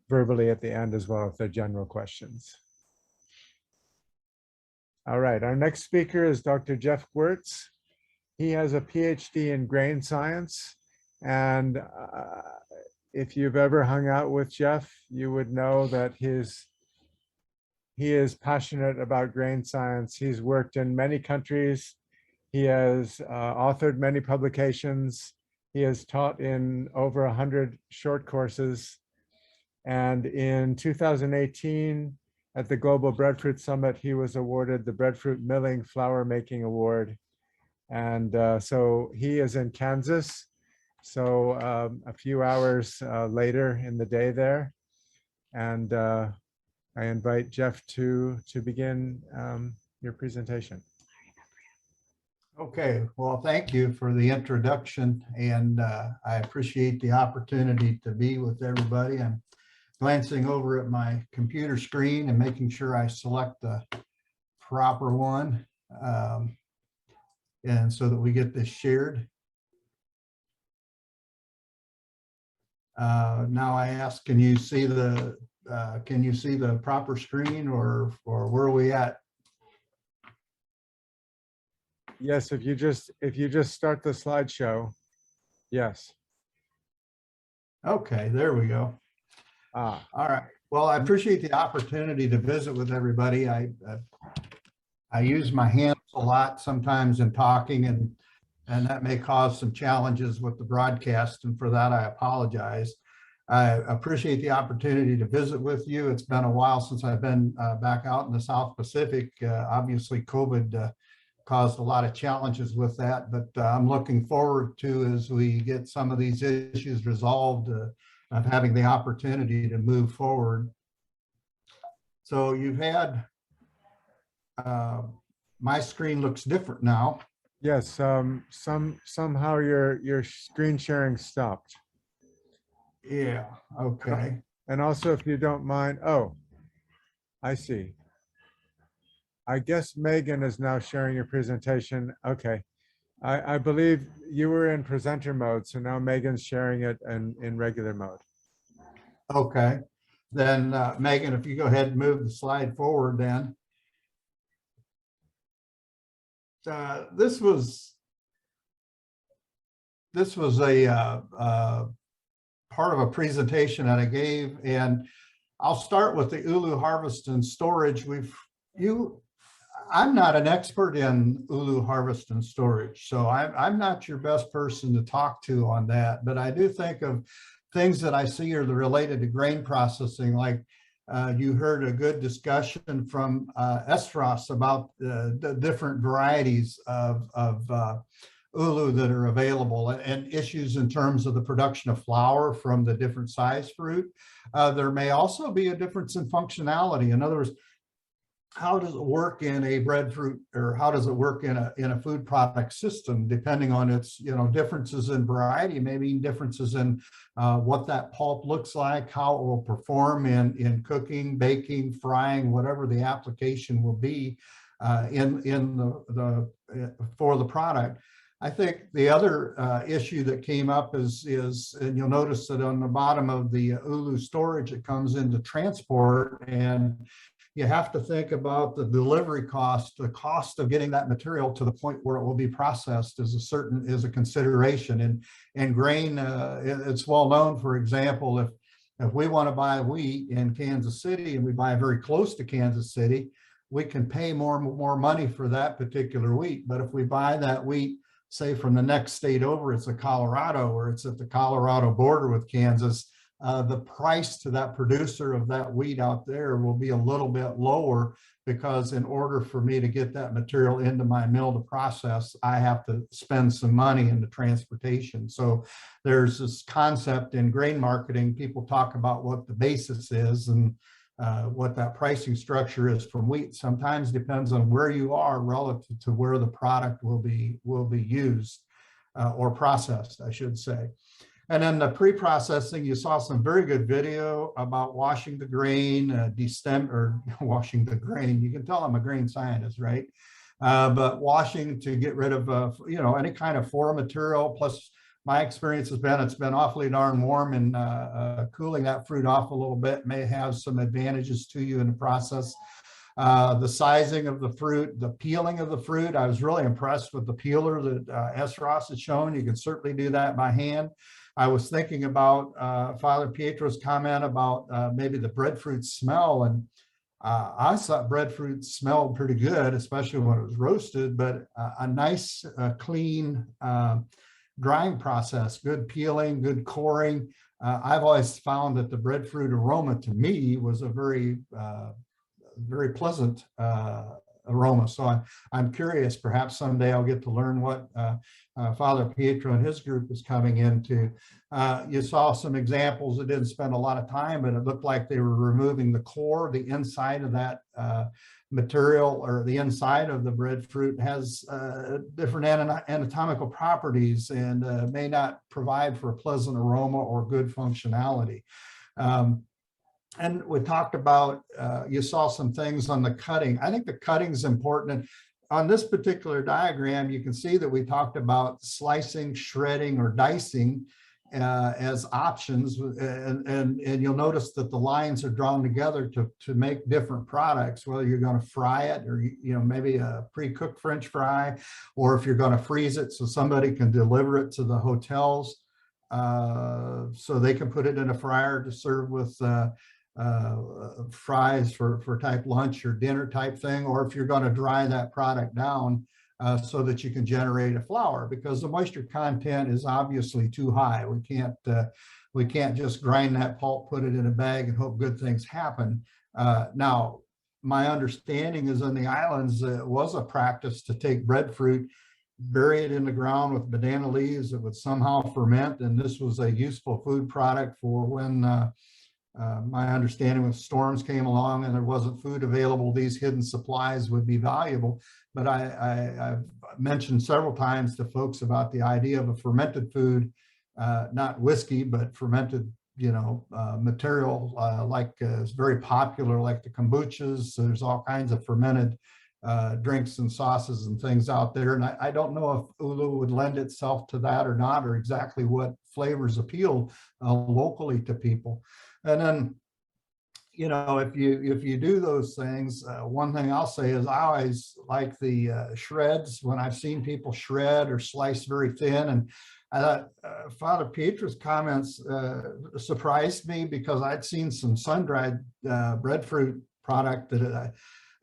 verbally at the end as well if they're general questions. All right, our next speaker is Dr. Jeff Gwirtz. He has a PhD in grain science, and if you've ever hung out with Jeff, you would know that he is passionate about grain science. He's worked in many countries. He has authored many publications. He has taught in over 100 short courses. And in 2018, at the Global Breadfruit Summit, he was awarded the Breadfruit Milling Flour Making Award. And so he is in Kansas. So a few hours later in the day there. And I invite Jeff to begin your presentation. Okay, well, thank you for the introduction, and I appreciate the opportunity to be with everybody. I'm glancing over at my computer screen and making sure I select the proper one, and so that we get this shared. Now I ask, can you see the proper screen, or where are we at? Yes, if you just start the slideshow. Yes. Okay, there we go. All right. Well, I appreciate the opportunity to visit with everybody. I use my hands a lot sometimes in talking, and that may cause some challenges with the broadcast, and for that I apologize. I appreciate the opportunity to visit with you. It's been a while since I've been back out in the South Pacific. Obviously, COVID caused a lot of challenges with that, but I'm looking forward to, as we get some of these issues resolved, of having the opportunity to move forward. So you've had, my screen looks different now. Yes, somehow your screen sharing stopped. Yeah, okay. And also, if you don't mind, oh, I see. I guess Megan is now sharing your presentation. Okay. I believe you were in presenter mode, so now Megan's sharing it in regular mode. Okay. Then Megan, if you go ahead and move the slide forward then. This was a part of a presentation that I gave, and I'll start with the Hooulu harvest and storage. I'm not an expert in Hooulu harvest and storage, so I'm not your best person to talk to on that, but I do think of things that I see are related to grain processing, like You heard a good discussion from SROS about the different varieties of Hooulu that are available and issues in terms of the production of flour from the different size fruit. There may also be a difference in functionality. In other words, how does it work in a breadfruit, or how does it work in a food product system, depending on its, differences in variety, maybe differences in what that pulp looks like, how it will perform in cooking, baking, frying, whatever the application will be for the product. I think the other issue that came up is, and you'll notice that on the bottom of the Hooulu storage, it comes into transport, and you have to think about the delivery cost. The cost of getting that material to the point where it will be processed is a consideration. And grain, it's well known, for example, if we want to buy wheat in Kansas City and we buy very close to Kansas City, we can pay more money for that particular wheat. But if we buy that wheat, say from the next state over, it's a Colorado, or it's at the Colorado border with Kansas, the price to that producer of that wheat out there will be a little bit lower, because in order for me to get that material into my mill to process, I have to spend some money in the transportation. So there's this concept in grain marketing. People talk about what the basis is and what that pricing structure is from wheat. Sometimes depends on where you are relative to where the product will be used or processed, I should say. And then the pre-processing, you saw some very good video about washing the grain, washing the grain. You can tell I'm a grain scientist, right? But washing to get rid of, any kind of foreign material. Plus, my experience has been, it's been awfully darn warm, and cooling that fruit off a little bit may have some advantages to you in the process. The sizing of the fruit, the peeling of the fruit. I was really impressed with the peeler that SROS has shown. You can certainly do that by hand. I was thinking about Father Pietro's comment about maybe the breadfruit smell, and I thought breadfruit smelled pretty good, especially when it was roasted, but a nice, clean drying process, good peeling, good coring. I've always found that the breadfruit aroma to me was a very, very pleasant aroma. So I'm curious, perhaps someday I'll get to learn what Father Pietro and his group is coming into. You saw some examples. It didn't spend a lot of time, but it looked like they were removing the core. The inside of that material, or the inside of the breadfruit, has different anatomical properties and may not provide for a pleasant aroma or good functionality. And we talked about, you saw some things on the cutting. I think the cutting is important. And on this particular diagram, you can see that we talked about slicing, shredding, or dicing as options. And you'll notice that the lines are drawn together to make different products, whether you're going to fry it, or maybe a pre-cooked French fry, or if you're going to freeze it so somebody can deliver it to the hotels so they can put it in a fryer to serve with fries for type lunch or dinner type thing, or if you're going to dry that product down so that you can generate a flour, because the moisture content is obviously too high. We can't just grind that pulp, put it in a bag, and hope good things happen. Now, my understanding is in the islands, it was a practice to take breadfruit, bury it in the ground with banana leaves that would somehow ferment, and this was a useful food product for when my understanding when storms came along and there wasn't food available, these hidden supplies would be valuable. But I've mentioned several times to folks about the idea of a fermented food, not whiskey, but fermented, material is very popular, like the kombuchas. So there's all kinds of fermented drinks and sauces and things out there. And I don't know if Hooulu would lend itself to that or not, or exactly what flavors appeal locally to people. And then, if you do those things, one thing I'll say is I always like the shreds when I've seen people shred or slice very thin. And I thought Father Pietro's comments surprised me, because I'd seen some sun-dried breadfruit product that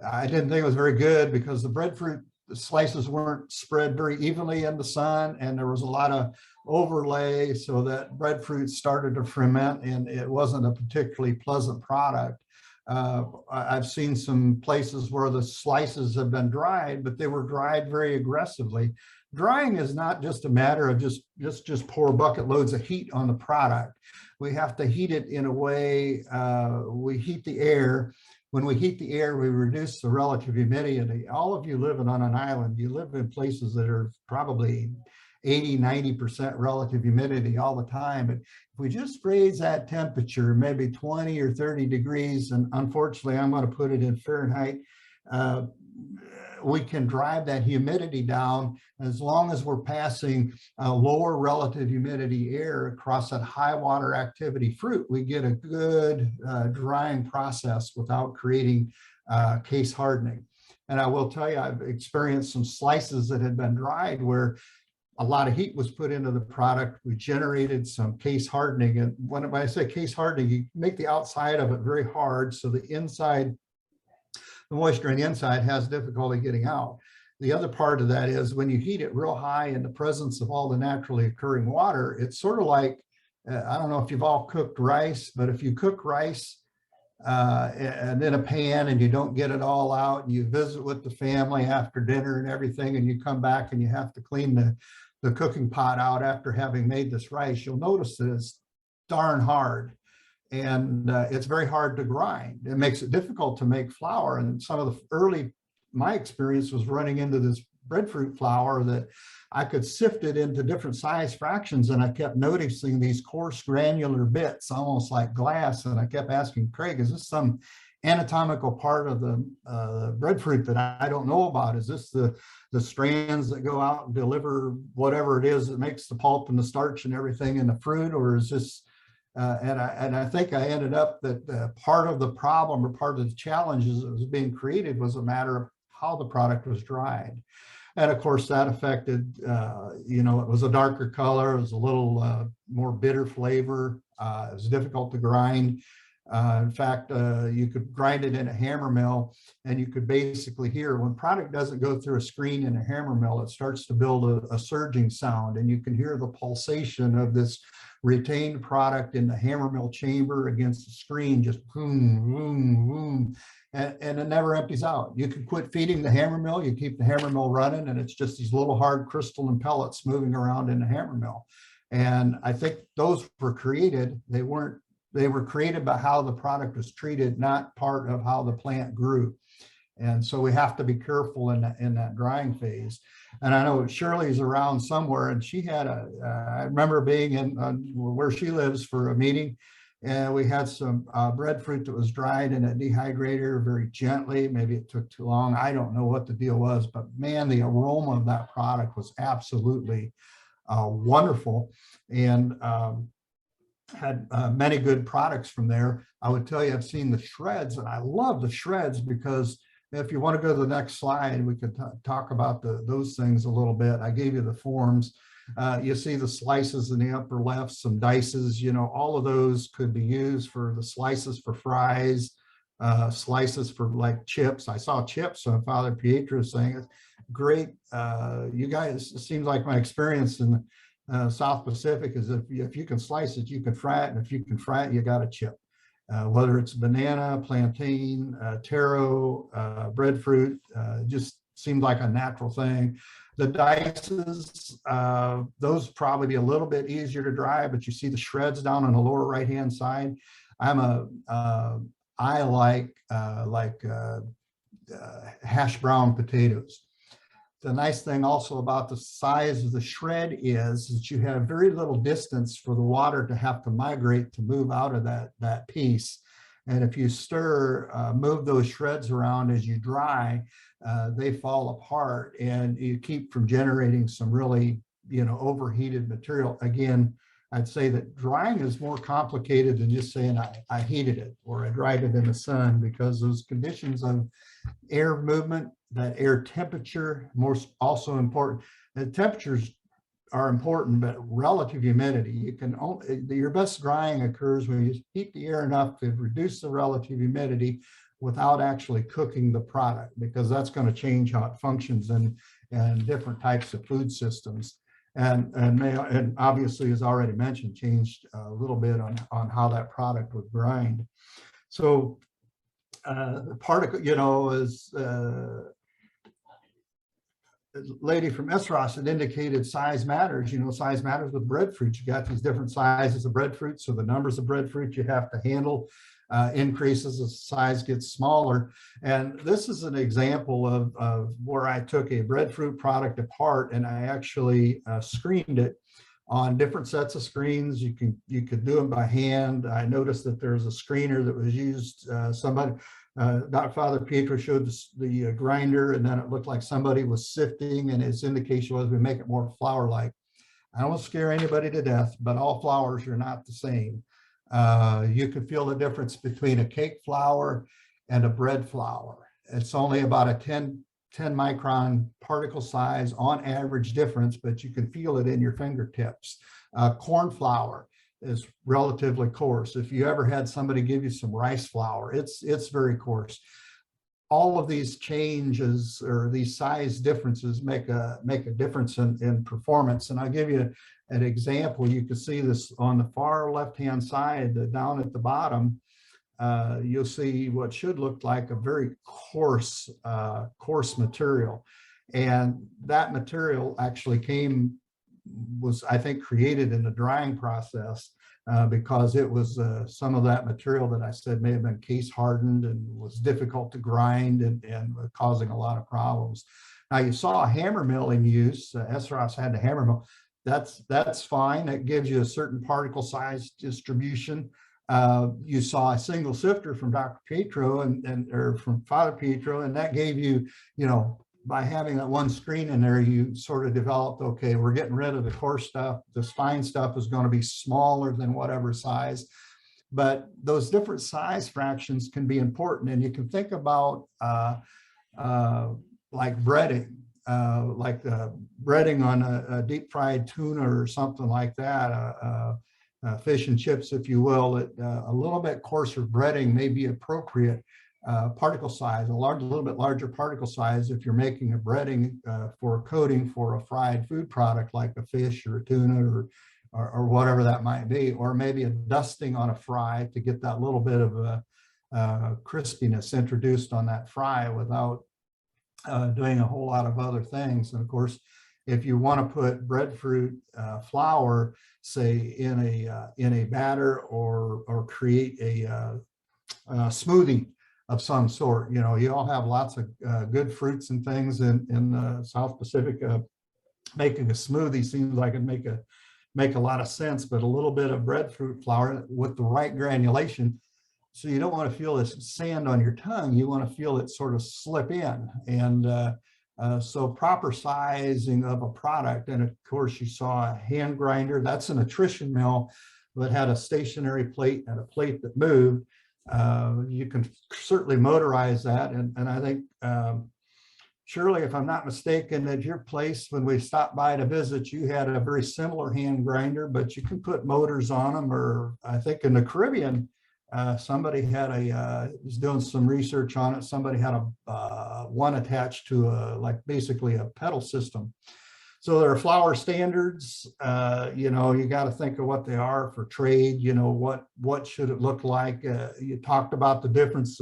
I didn't think it was very good, because the breadfruit slices weren't spread very evenly in the sun, and there was a lot of overlay, so that breadfruit started to ferment, and it wasn't a particularly pleasant product. I've seen some places where the slices have been dried, but they were dried very aggressively. Drying is not just a matter of just pour bucket loads of heat on the product. We have to heat it in a way, we heat the air. When we heat the air, we reduce the relative humidity. All of you living on an island, you live in places that are probably 80, 90% relative humidity all the time. But if we just raise that temperature, maybe 20 or 30 degrees, and unfortunately, I'm going to put it in Fahrenheit, we can drive that humidity down. As long as we're passing lower relative humidity air across that high water activity fruit, we get a good drying process without creating case hardening. And I will tell you, I've experienced some slices that had been dried where a lot of heat was put into the product. We generated some case hardening. And when I say case hardening, you make the outside of it very hard so the inside, the moisture in the inside has difficulty getting out. The other part of that is when you heat it real high in the presence of all the naturally occurring water, it's sort of like, I don't know if you've all cooked rice, but if you cook rice and in a pan and you don't get it all out and you visit with the family after dinner and everything, and you come back and you have to clean the cooking pot out after having made this rice, you'll notice that it's darn hard. And it's very hard to grind. It makes it difficult to make flour. And some of the my experience was running into this breadfruit flour that I could sift it into different size fractions. And I kept noticing these coarse granular bits, almost like glass. And I kept asking Craig, is this some anatomical part of the breadfruit that I don't know about? Is this the strands that go out and deliver whatever it is that makes the pulp and the starch and everything in the fruit? Or is this and I think I ended up that part of the problem or part of the challenges that was being created was a matter of how the product was dried. And of course that affected, it was a darker color, it was a little more bitter flavor, it was difficult to grind. In fact, you could grind it in a hammer mill and you could basically hear when product doesn't go through a screen in a hammer mill, it starts to build a surging sound, and you can hear the pulsation of this retained product in the hammer mill chamber against the screen, just boom, boom, boom, and it never empties out. You can quit feeding the hammer mill, you keep the hammer mill running, and it's just these little hard crystalline pellets moving around in the hammer mill. And I think those were created, they were created by how the product was treated, not part of how the plant grew. And so we have to be careful in that drying phase. And I know Shirley's around somewhere, and she had I remember being in where she lives for a meeting, and we had some breadfruit that was dried in a dehydrator very gently. Maybe it took too long. I don't know what the deal was, but man, the aroma of that product was absolutely wonderful. And had many good products from there. I would tell you, I've seen the shreds, and I love the shreds because if you want to go to the next slide, we could talk about those things a little bit. I gave you the forms. You see the slices in the upper left, some dices, all of those could be used for the slices for fries, slices for like chips. I saw chips on Father Pietro saying, it's great. You guys, it seems like my experience in South Pacific is if you can slice it, you can fry it. And if you can fry it, you got a chip. Whether it's banana, plantain, taro, breadfruit, just seemed like a natural thing. The dices, those probably be a little bit easier to dry, but you see the shreds down on the lower right-hand side. I like hash brown potatoes. The nice thing also about the size of the shred is that you have very little distance for the water to have to migrate to move out of that piece. And if you move those shreds around as you dry, they fall apart and you keep from generating some really, overheated material. Again, I'd say that drying is more complicated than just saying I heated it or I dried it in the sun, because those conditions of air movement, that air temperature, also important. The temperatures are important, but relative humidity, your best drying occurs when you heat the air enough to reduce the relative humidity without actually cooking the product, because that's going to change how it functions in different types of food systems. And obviously, as already mentioned, changed a little bit on how that product would grind. So particle, you know, as lady from SROS had indicated, size matters. You know, size matters with breadfruit. You got these different sizes of breadfruit, so the numbers of breadfruit you have to handle increases as size gets smaller. And this is an example of where I took a breadfruit product apart and I actually screened it on different sets of screens. You could do them by hand. I noticed that there's a screener that was used. Dr. Father Petero showed the grinder, and then it looked like somebody was sifting, and his indication was we make it more flour-like. I don't want to scare anybody to death, but all flours are not the same. You could feel the difference between a cake flour and a bread flour. It's only about a 10 micron particle size on average difference, but you can feel it in your fingertips. Corn flour is relatively coarse. If you ever had somebody give you some rice flour, it's very coarse. All of these changes or these size differences make a difference in performance. And I'll give you an example. You can see this on the far left-hand side, down at the bottom. You'll see what should look like a very coarse material. And that material actually was I think created in the drying process because it was some of that material that I said may have been case hardened and was difficult to grind and causing a lot of problems. Now you saw a hammer mill in use. SROS had the hammer mill. That's fine. It gives you a certain particle size distribution. You saw a single sifter from Dr. Petero or from Father Petero, and that gave you, you know, by having that one screen in there, you sort of developed, okay, we're getting rid of the coarse stuff. This fine stuff is going to be smaller than whatever size. But those different size fractions can be important. And you can think about like breading, breading on a deep fried tuna or something like that, fish and chips, if you will. A little bit coarser breading may be appropriate. Particle size, a little bit larger particle size if you're making a breading for a coating for a fried food product like a fish or a tuna or whatever that might be, or maybe a dusting on a fry to get that little bit of crispiness introduced on that fry without doing a whole lot of other things. And of course, if you want to put breadfruit flour, say in a batter or create a smoothie of some sort, you know, you all have lots of good fruits and things in the South Pacific. Making a smoothie seems like it'd make a lot of sense, but a little bit of breadfruit flour with the right granulation. So you don't want to feel this sand on your tongue. You want to feel it sort of slip in. And so proper sizing of a product. And of course you saw a hand grinder. That's an attrition mill that had a stationary plate and a plate that moved. You can certainly motorize that. And I think, Shirley, if I'm not mistaken, at your place, when we stopped by to visit, you had a very similar hand grinder, but you can put motors on them. Or I think in the Caribbean, somebody had was doing some research on it. Somebody had one attached to basically a pedal system. So there are flour standards. You know, you got to think of what they are for trade. You know, what should it look like? You talked about the difference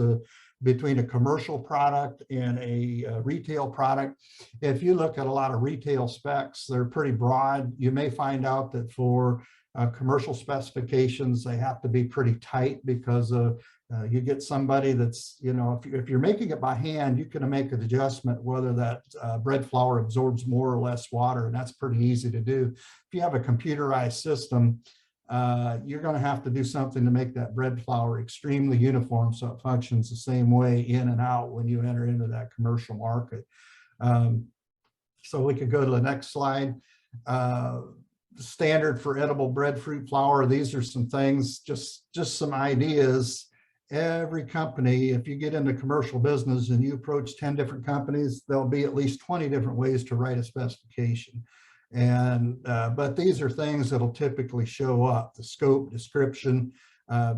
between a commercial product and a retail product. If you look at a lot of retail specs, they're pretty broad. You may find out that for commercial specifications, they have to be pretty tight because you get somebody that's, you know, if you're making it by hand, you can make an adjustment whether that bread flour absorbs more or less water, and that's pretty easy to do. If you have a computerized system, you're going to have to do something to make that bread flour extremely uniform so it functions the same way in and out when you enter into that commercial market. So we could go to the next slide. Standard for edible breadfruit flour. These are some things, just some ideas. Every company, if you get into commercial business and you approach 10 different companies, there'll be at least 20 different ways to write a specification. And but these are things that'll typically show up. The scope, description.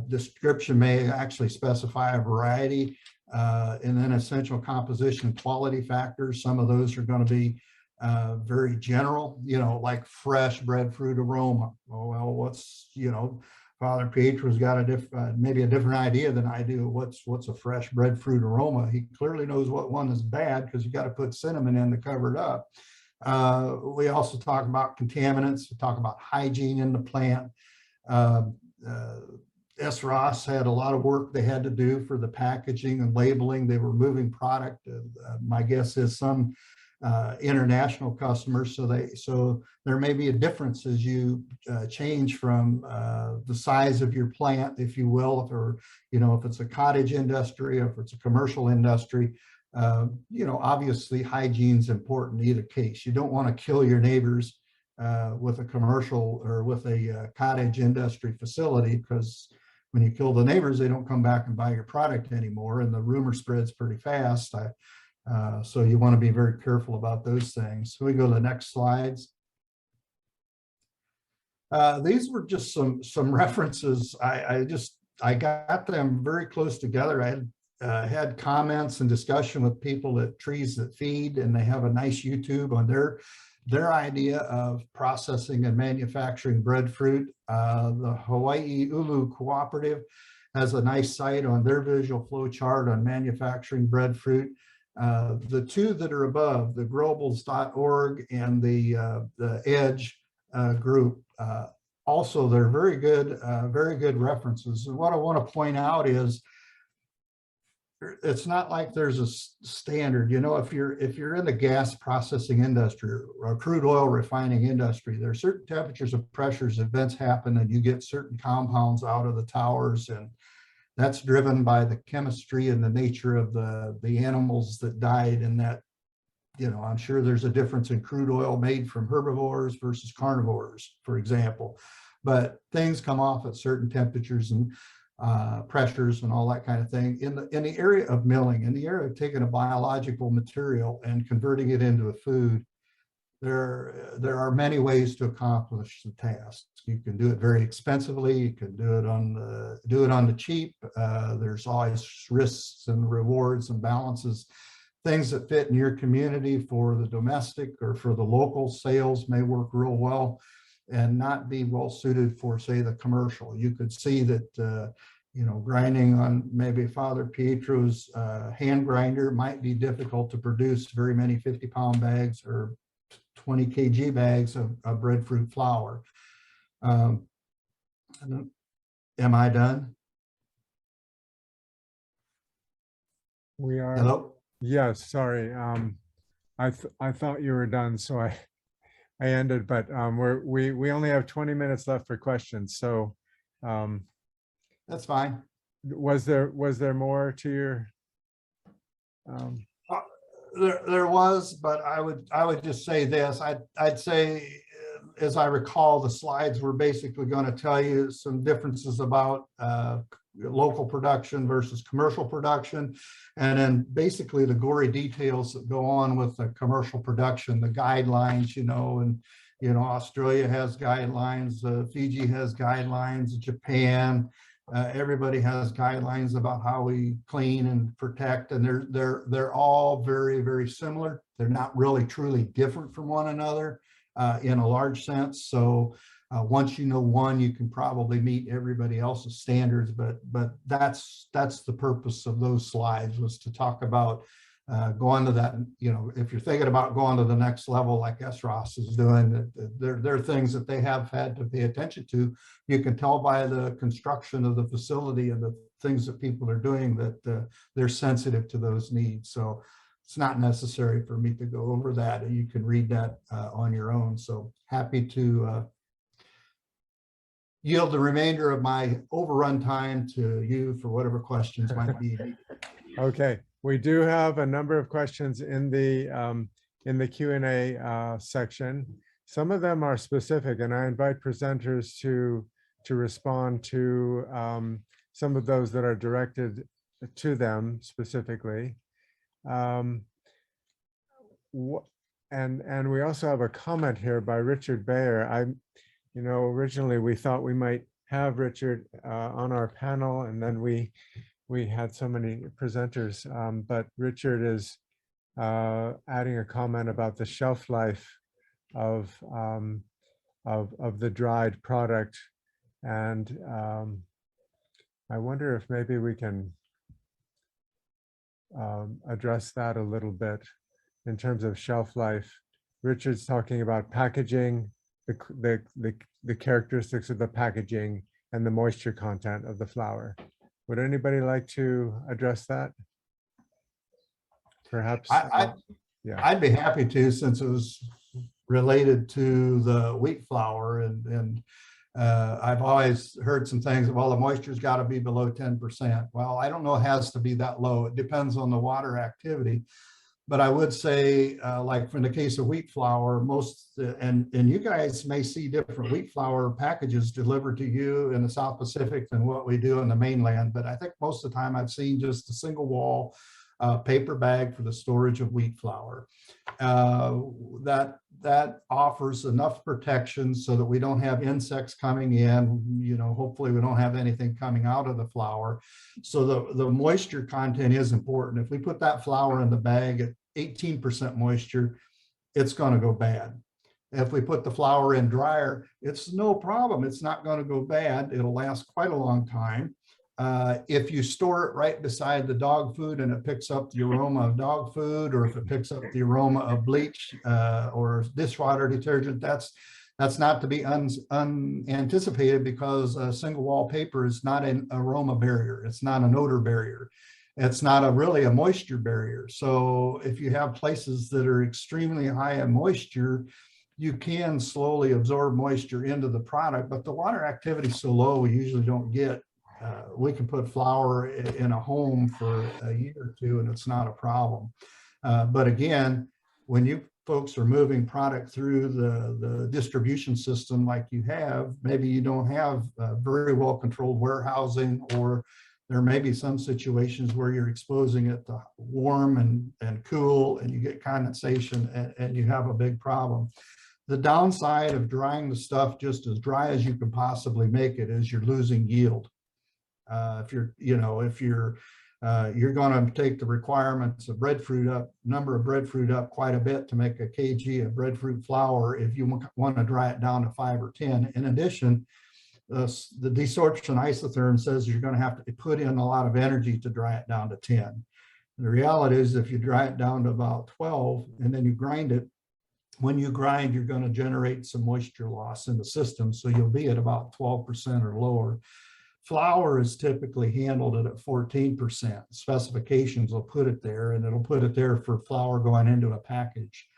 Description may actually specify a variety, and then essential composition, quality factors. Some of those are going to be very general, you know, like fresh breadfruit aroma. Oh, well, what's, you know, Father Pietro's got maybe a different idea than I do. What's a fresh breadfruit aroma? He clearly knows what one is bad because you got to put cinnamon in to cover it up. We also talk about contaminants. We talk about hygiene in the plant. SROS had a lot of work they had to do for the packaging and labeling. They were moving product. My guess is some international customers. So there may be a difference as you change from the size of your plant, if you will, or if it's a cottage industry, or if it's a commercial industry. Obviously hygiene's important in either case. You don't want to kill your neighbors with a commercial or with a cottage industry facility, because when you kill the neighbors, they don't come back and buy your product anymore, and the rumor spreads pretty fast. So you want to be very careful about those things. So we go to the next slides. These were just some references. I got them very close together. I had comments and discussion with people at Trees That Feed, and they have a nice YouTube on their idea of processing and manufacturing breadfruit. The Hawaii Hooulu Cooperative has a nice site on their visual flow chart on manufacturing breadfruit. The two that are above, the growables.org and the Edge group, also they're very good references. And what I want to point out is, it's not like there's a standard. If you're in the gas processing industry or crude oil refining industry, there are certain temperatures and pressures, events happen, and you get certain compounds out of the towers, and that's driven by the chemistry and the nature of the animals that died. And that, I'm sure there's a difference in crude oil made from herbivores versus carnivores, for example, but things come off at certain temperatures and pressures and all that kind of thing. In the area of milling, in the area of taking a biological material and converting it into a food, there are many ways to accomplish the task. You can do it very expensively. You can do it on the cheap. There's always risks and rewards and balances. Things that fit in your community for the domestic or for the local sales may work real well and not be well suited for, say, the commercial. You could see that grinding on maybe Father Pietro's hand grinder might be difficult to produce very many 50-pound bags or 20 kg bags of breadfruit flour. Am I done? We are. Hello? Yes, sorry. I thought you were done, so I ended, but we only have 20 minutes left for questions. So that's fine. Was there more to your? There was, but I would just say this. I'd say, as I recall, the slides were basically going to tell you some differences about local production versus commercial production, and then basically the gory details that go on with the commercial production, the guidelines, and Australia has guidelines, Fiji has guidelines, Japan. Everybody has guidelines about how we clean and protect, and they're all very, very similar. They're not really truly different from one another in a large sense. So once you know one, you can probably meet everybody else's standards. But that's the purpose of those slides, was to talk about going to that. If you're thinking about going to the next level, like SROS is doing, there are things that they have had to pay attention to. You can tell by the construction of the facility and the things that people are doing that they're sensitive to those needs. So it's not necessary for me to go over that, and you can read that on your own. So happy to yield the remainder of my overrun time to you for whatever questions might be. Okay, we do have a number of questions in the Q&A section. Some of them are specific, and I invite presenters to respond to some of those that are directed to them specifically. And we also have a comment here by Richard Bayer. Originally we thought we might have Richard on our panel, and then we had so many presenters, but Richard is adding a comment about the shelf life of the dried product And I wonder if maybe we can address that a little bit in terms of shelf life. Richard's talking about packaging, the characteristics of the packaging and the moisture content of the flour. Would anybody like to address that? Perhaps. Yeah. I'd be happy to, since it was related to the wheat flour, and I've always heard some things, well, the moisture's got to be below 10%. Well, I don't know it has to be that low. It depends on the water activity. But I would say, like in the case of wheat flour, and you guys may see different wheat flour packages delivered to you in the South Pacific than what we do in the mainland. But I think most of the time I've seen just a single wall paper bag for the storage of wheat flour. That offers enough protection so that we don't have insects coming in. You know, hopefully we don't have anything coming out of the flour. So the moisture content is important. If we put that flour in the bag at 18% moisture, it's going to go bad. If we put the flour in drier, it's no problem. It's not going to go bad. It'll last quite a long time. If you store it right beside the dog food and it picks up the aroma of dog food, or if it picks up the aroma of bleach or dishwater detergent, that's not to be unanticipated, because a single wall paper is not an aroma barrier. It's not an odor barrier. It's not really a moisture barrier. So if you have places that are extremely high in moisture, you can slowly absorb moisture into the product, but the water activity is so low, we usually don't get. We can put flour in a home for a year or two and it's not a problem. But again, when you folks are moving product through the distribution system like you have, maybe you don't have very well controlled warehousing, or there may be some situations where you're exposing it to warm and cool and you get condensation and you have a big problem. The downside of drying the stuff just as dry as you can possibly make it is you're losing yield. If you're going to take the requirements of number of breadfruit up quite a bit to make a kg of breadfruit flour, if you want to dry it down to 5 or 10. In addition, the desorption isotherm says you're going to have to put in a lot of energy to dry it down to 10. And the reality is, if you dry it down to about 12 and then you grind it, when you grind, you're going to generate some moisture loss in the system. So you'll be at about 12% or lower. Flour is typically handled at 14%. Specifications will put it there, and it'll put it there for flour going into a package.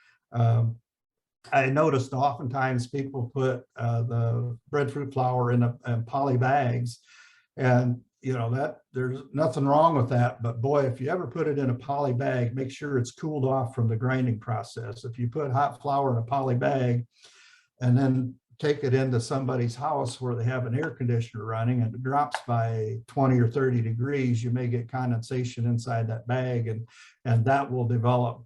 I noticed oftentimes people put the breadfruit flour in poly bags, and you know that there's nothing wrong with that. But boy, if you ever put it in a poly bag, make sure it's cooled off from the grinding process. If you put hot flour in a poly bag and then take it into somebody's house where they have an air conditioner running and it drops by 20 or 30 degrees, you may get condensation inside that bag, and that will develop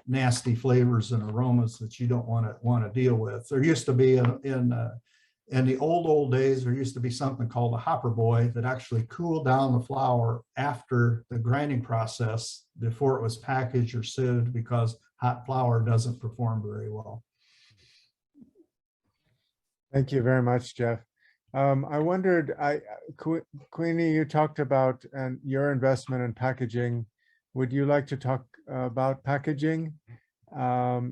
nasty flavors and aromas that you don't want to deal with. There used to be in the old days, there used to be something called a hopper boy that actually cooled down the flour after the grinding process before it was packaged or sieved, because hot flour doesn't perform very well. Thank you very much, Jeff. I wondered, Queenie, you talked about your investment in packaging. Would you like to talk about packaging? You're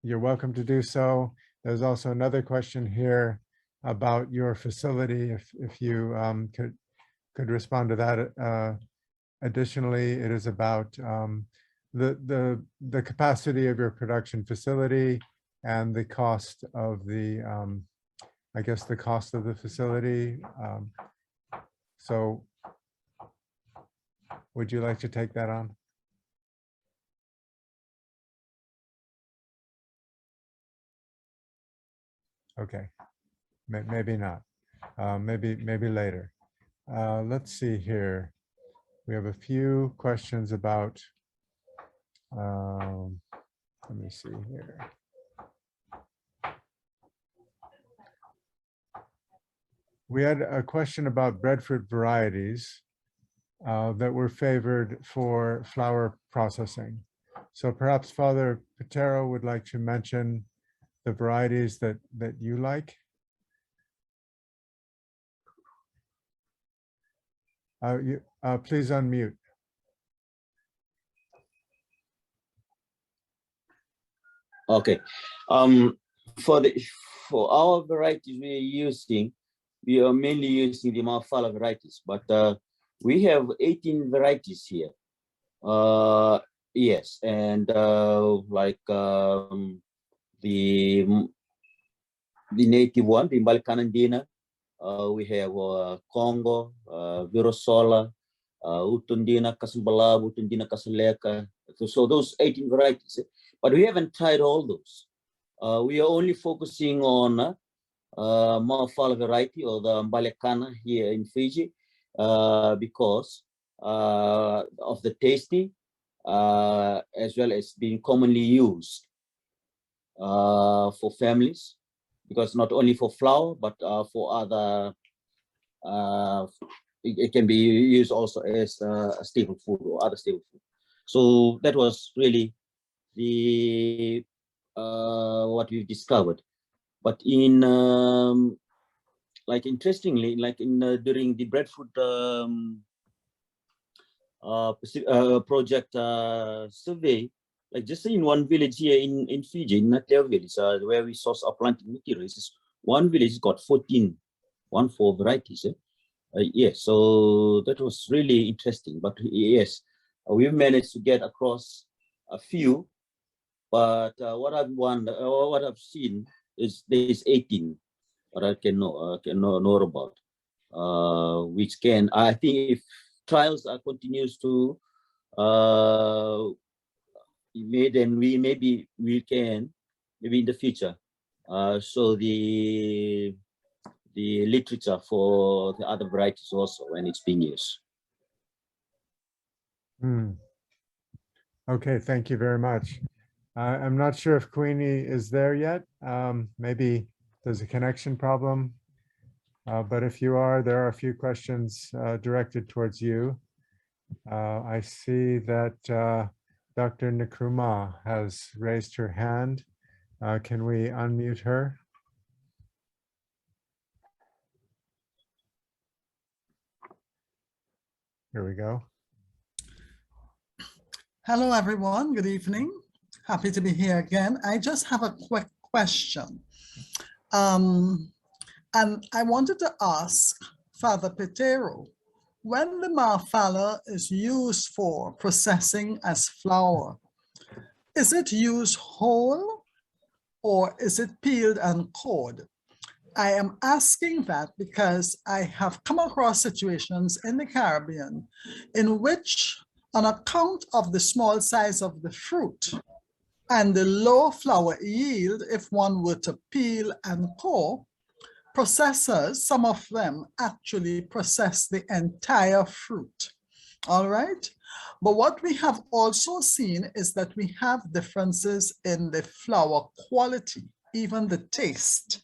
welcome to do so. There's also another question here about your facility, if you could respond to that. Additionally, it is about the capacity of your production facility and the cost of the, I guess the cost of the facility. So would you like to take that on? Okay, maybe not, maybe later. Let's see here. We have a few questions about, let me see here. We had a question about breadfruit varieties that were favored for flour processing. So perhaps Father Petero would like to mention the varieties that you like. Please unmute. Okay. For our varieties we are mainly using the Mafala varieties, but we have 18 varieties here. Yes, and like the native one, the Mbalikanandina, we have Congo, Virosola, Utundina, Kasambala, Utundina, Kasaleka. So those 18 varieties, but we haven't tried all those. We are only focusing on Mafala variety or the Mbalekana here in Fiji because of the tasty as well as being commonly used for families, because not only for flour but for other it can be used also as a staple food or other staple food. So that was really the what we've discovered. But in like interestingly, like in during the Breadfruit project survey, like just in one village here in Fiji, in Matairatu village, where we source our planting materials, one village got 14 varieties. Yes, so that was really interesting. But yes, we managed to get across a few. But what I've seen is there is 18 that I can know about, which can, I think, if trials continues to be made, then we can maybe in the future show the literature for the other varieties also when it's being used. Okay, thank you very much. I'm not sure if Queenie is there yet. Maybe there's a connection problem. But if you are, there are a few questions directed towards you. I see that Dr. Nkrumah has raised her hand. Can we unmute her? Here we go. Hello, everyone. Good evening. Happy to be here again. I just have a quick question. And I wanted to ask Father Petero, when the Mafala is used for processing as flour, is it used whole or is it peeled and cored? I am asking that because I have come across situations in the Caribbean in which, on account of the small size of the fruit and the low flour yield, if one were to peel and core, processors, some of them actually process the entire fruit. All right. But what we have also seen is that we have differences in the flour quality, even the taste.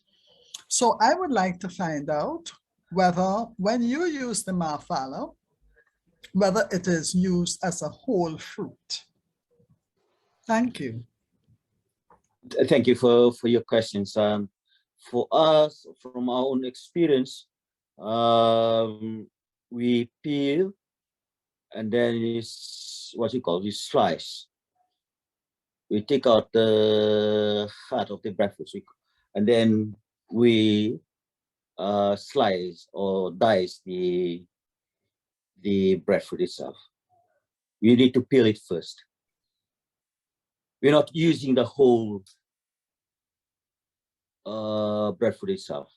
So I would like to find out whether when you use the Mafala, whether it is used as a whole fruit. Thank you. Thank you for your questions. For us, from our own experience, we peel and then it's what you call this slice. We take out the heart of the breadfruit and then we slice or dice the breadfruit itself. We need to peel it first. We're not using the whole breadfruit itself.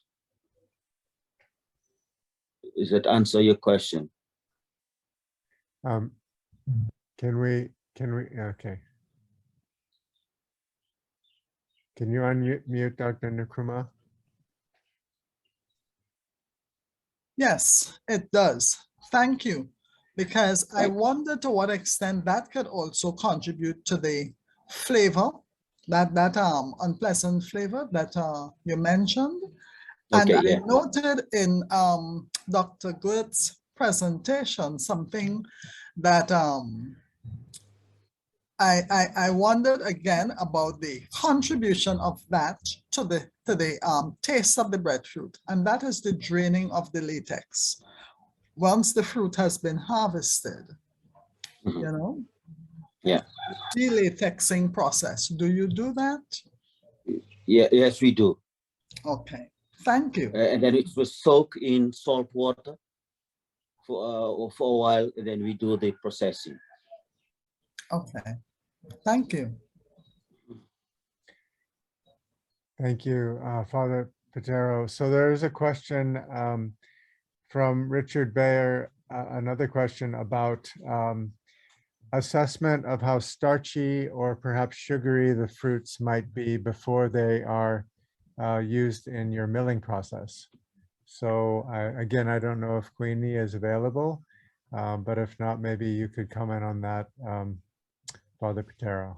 Does that answer your question? Can we, okay. Can you unmute Dr. Nkrumah? Yes, it does. Thank you. Because I wonder to what extent that could also contribute to the flavor, that unpleasant flavor that you mentioned. And Okay, I noted in Dr. Gwirtz's presentation something that I wondered again about the contribution of that to the taste of the breadfruit, and that is the draining of the latex. once the fruit has been harvested, Mhm. you know? Yeah. Delatexing process. Do you do that? Yeah, yes, we do. Okay, thank you. And then it was soaked in salt water for a while, and then we do the processing. Okay, thank you. Thank you, Father Petero. So there is a question from Richard Bayer, another question about assessment of how starchy or perhaps sugary the fruits might be before they are used in your milling process. So again, I don't know if Queenie is available, but if not, maybe you could comment on that, Father Petero.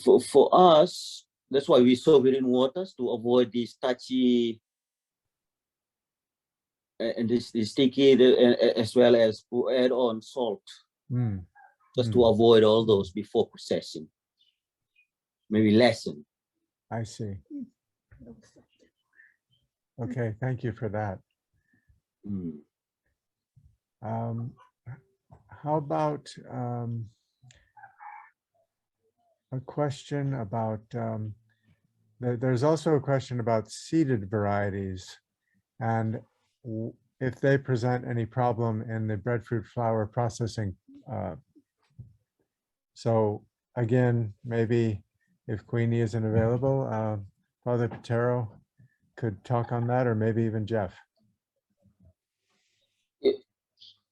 For us, that's why we soak it in waters to avoid the starchy and the sticky, as well as to add on salt, just to avoid all those before processing. Maybe lessen. I see. Okay, thank you for that. Mm. How about a question about, there's also a question about seeded varieties and if they present any problem in the breadfruit flour processing. So again, maybe if Queenie isn't available, Father Petero could talk on that, or maybe even Jeff.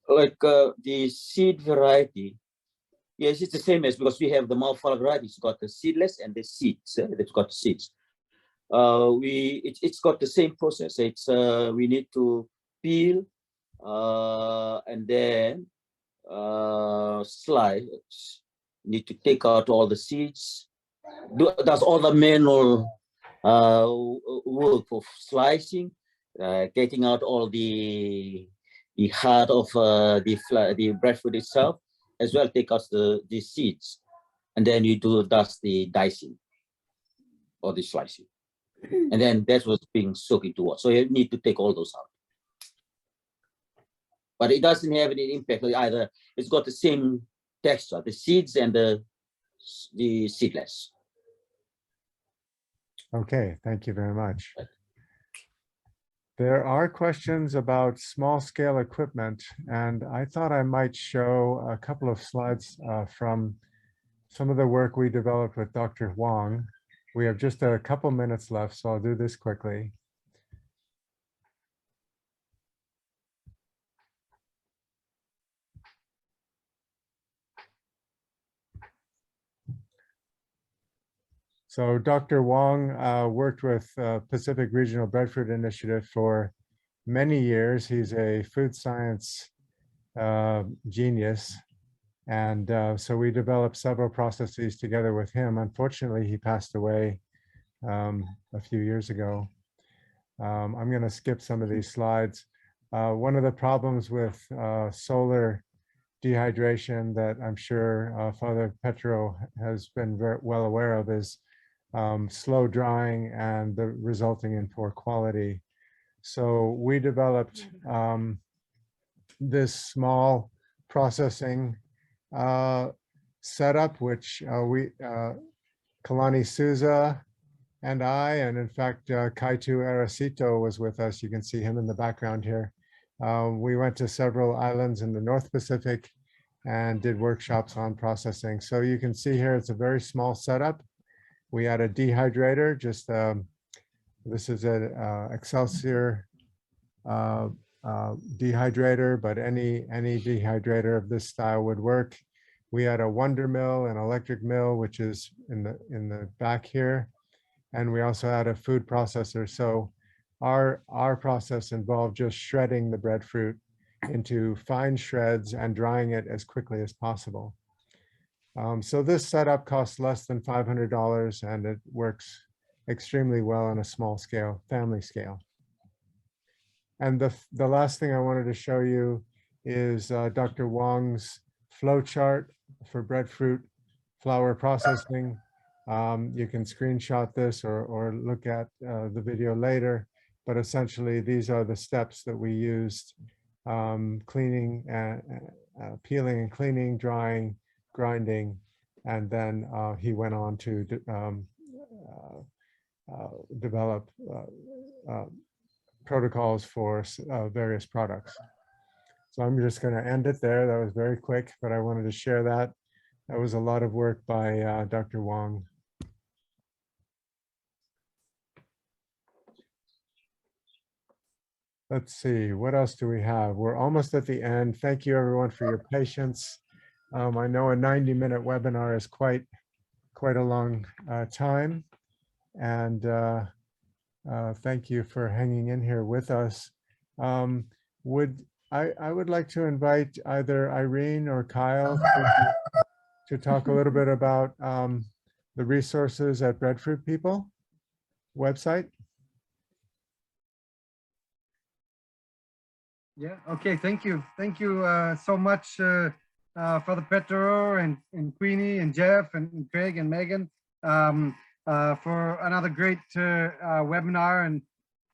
Like the seed variety, yes, it's the same as, because we have the mouthful variety. It's got the seedless and the seeds. It's got the seeds. It's got the same process. It's we need to peel and then slice. Need to take out all the seeds. Does all the manual work of slicing, getting out all the heart of the breadfruit itself, as well take out the seeds, and then you does the dicing or the slicing, and then that's what's being soaked into water. So you need to take all those out, but it doesn't have any impact either. It's got the same texture, the seeds and the seedless. Okay, thank you very much. There are questions about small scale equipment, and I thought I might show a couple of slides from some of the work we developed with Dr. Huang. We have just a couple minutes left, so I'll do this quickly. So Dr. Huang worked with Pacific Regional Breadfruit Initiative for many years. He's a food science genius. And so we developed several processes together with him. Unfortunately, he passed away a few years ago. I'm going to skip some of these slides. One of the problems with solar dehydration that I'm sure Father Petero has been very well aware of is slow drying and the resulting in poor quality. So we developed this small processing setup, which Kalani Souza and I, and in fact, Kaitu Aracito was with us. You can see him in the background here. We went to several islands in the North Pacific and did workshops on processing. So you can see here, it's a very small setup. We had a dehydrator, just this is an Excelsior dehydrator, but any dehydrator of this style would work. We had a Wonder Mill, an electric mill, which is in the back here, and we also had a food processor. So our process involved just shredding the breadfruit into fine shreds and drying it as quickly as possible. So this setup costs less than $500, and it works extremely well on a small scale, family scale. And the last thing I wanted to show you is Dr. Huang's flow chart for breadfruit flour processing. You can screenshot this or look at the video later, but essentially these are the steps that we used: cleaning, peeling and cleaning, drying, grinding, and then he went on to develop protocols for various products. So I'm just going to end it there. That was very quick, but I wanted to share that. That was a lot of work by Dr. Wong. Let's see, what else do we have? We're almost at the end. Thank you everyone for your patience. I know a 90-minute webinar is quite a long time. And thank you for hanging in here with us. I would like to invite either Irene or Kyle to talk a little bit about the resources at Breadfruit People website. Yeah, okay, thank you. Thank you so much, Father Petero and Queenie and Jeff and Craig and Megan for another great webinar. And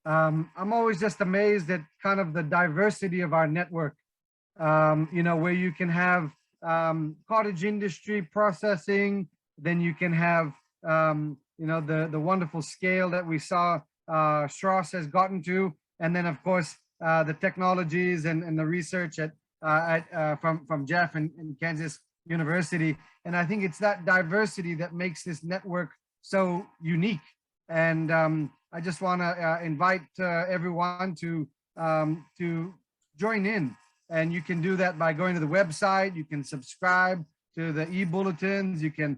I'm always just amazed at kind of the diversity of our network, you know, where you can have cottage industry processing, then you can have, you know, the wonderful scale that we saw SROS has gotten to. And then, of course, the technologies and the research from Jeff and Kansas University. And I think it's that diversity that makes this network so unique. And I just want to invite everyone to join in. And you can do that by going to the website. You can subscribe to the e-bulletins. You can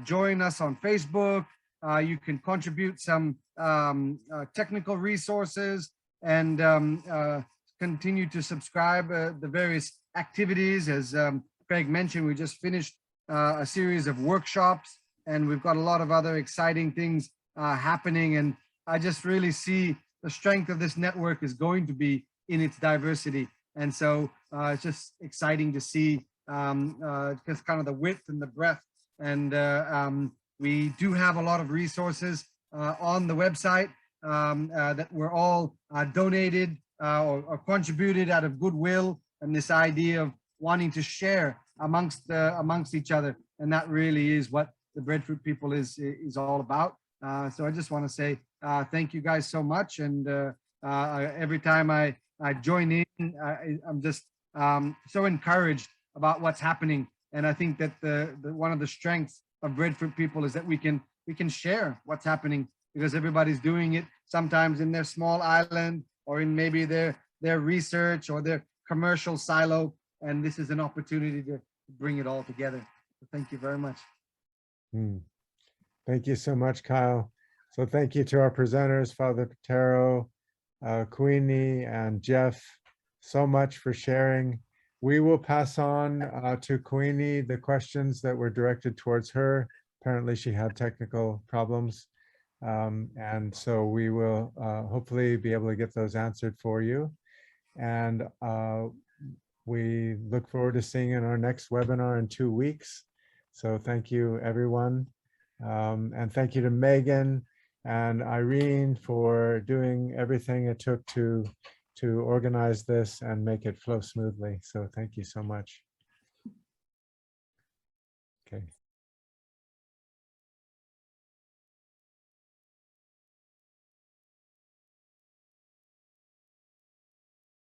join us on Facebook. You can contribute some technical resources and continue to subscribe the various activities. As Craig mentioned, we just finished a series of workshops, and we've got a lot of other exciting things happening. And I just really see the strength of this network is going to be in its diversity. And so it's just exciting to see just kind of the width and the breadth. And we do have a lot of resources on the website that were all donated or contributed out of goodwill, and this idea of wanting to share amongst each other. And that really is what the Breadfruit People is all about. So I just want to say thank you guys so much. And every time I join in, I'm just so encouraged about what's happening. And I think that one of the strengths of Breadfruit People is that we can share what's happening, because everybody's doing it sometimes in their small island or in maybe their research or their commercial silo. And this is an opportunity to bring it all together. So thank you very much. Thank you so much, Kyle. So thank you to our presenters, Father Petero, Queenie, and Jeff, so much for sharing. We will pass on to Queenie the questions that were directed towards her. Apparently she had technical problems. And so we will hopefully be able to get those answered for you. And we look forward to seeing you in our next webinar in 2 weeks. So thank you, everyone. And thank you to Megan and Irene for doing everything it took to organize this and make it flow smoothly. So thank you so much. Okay.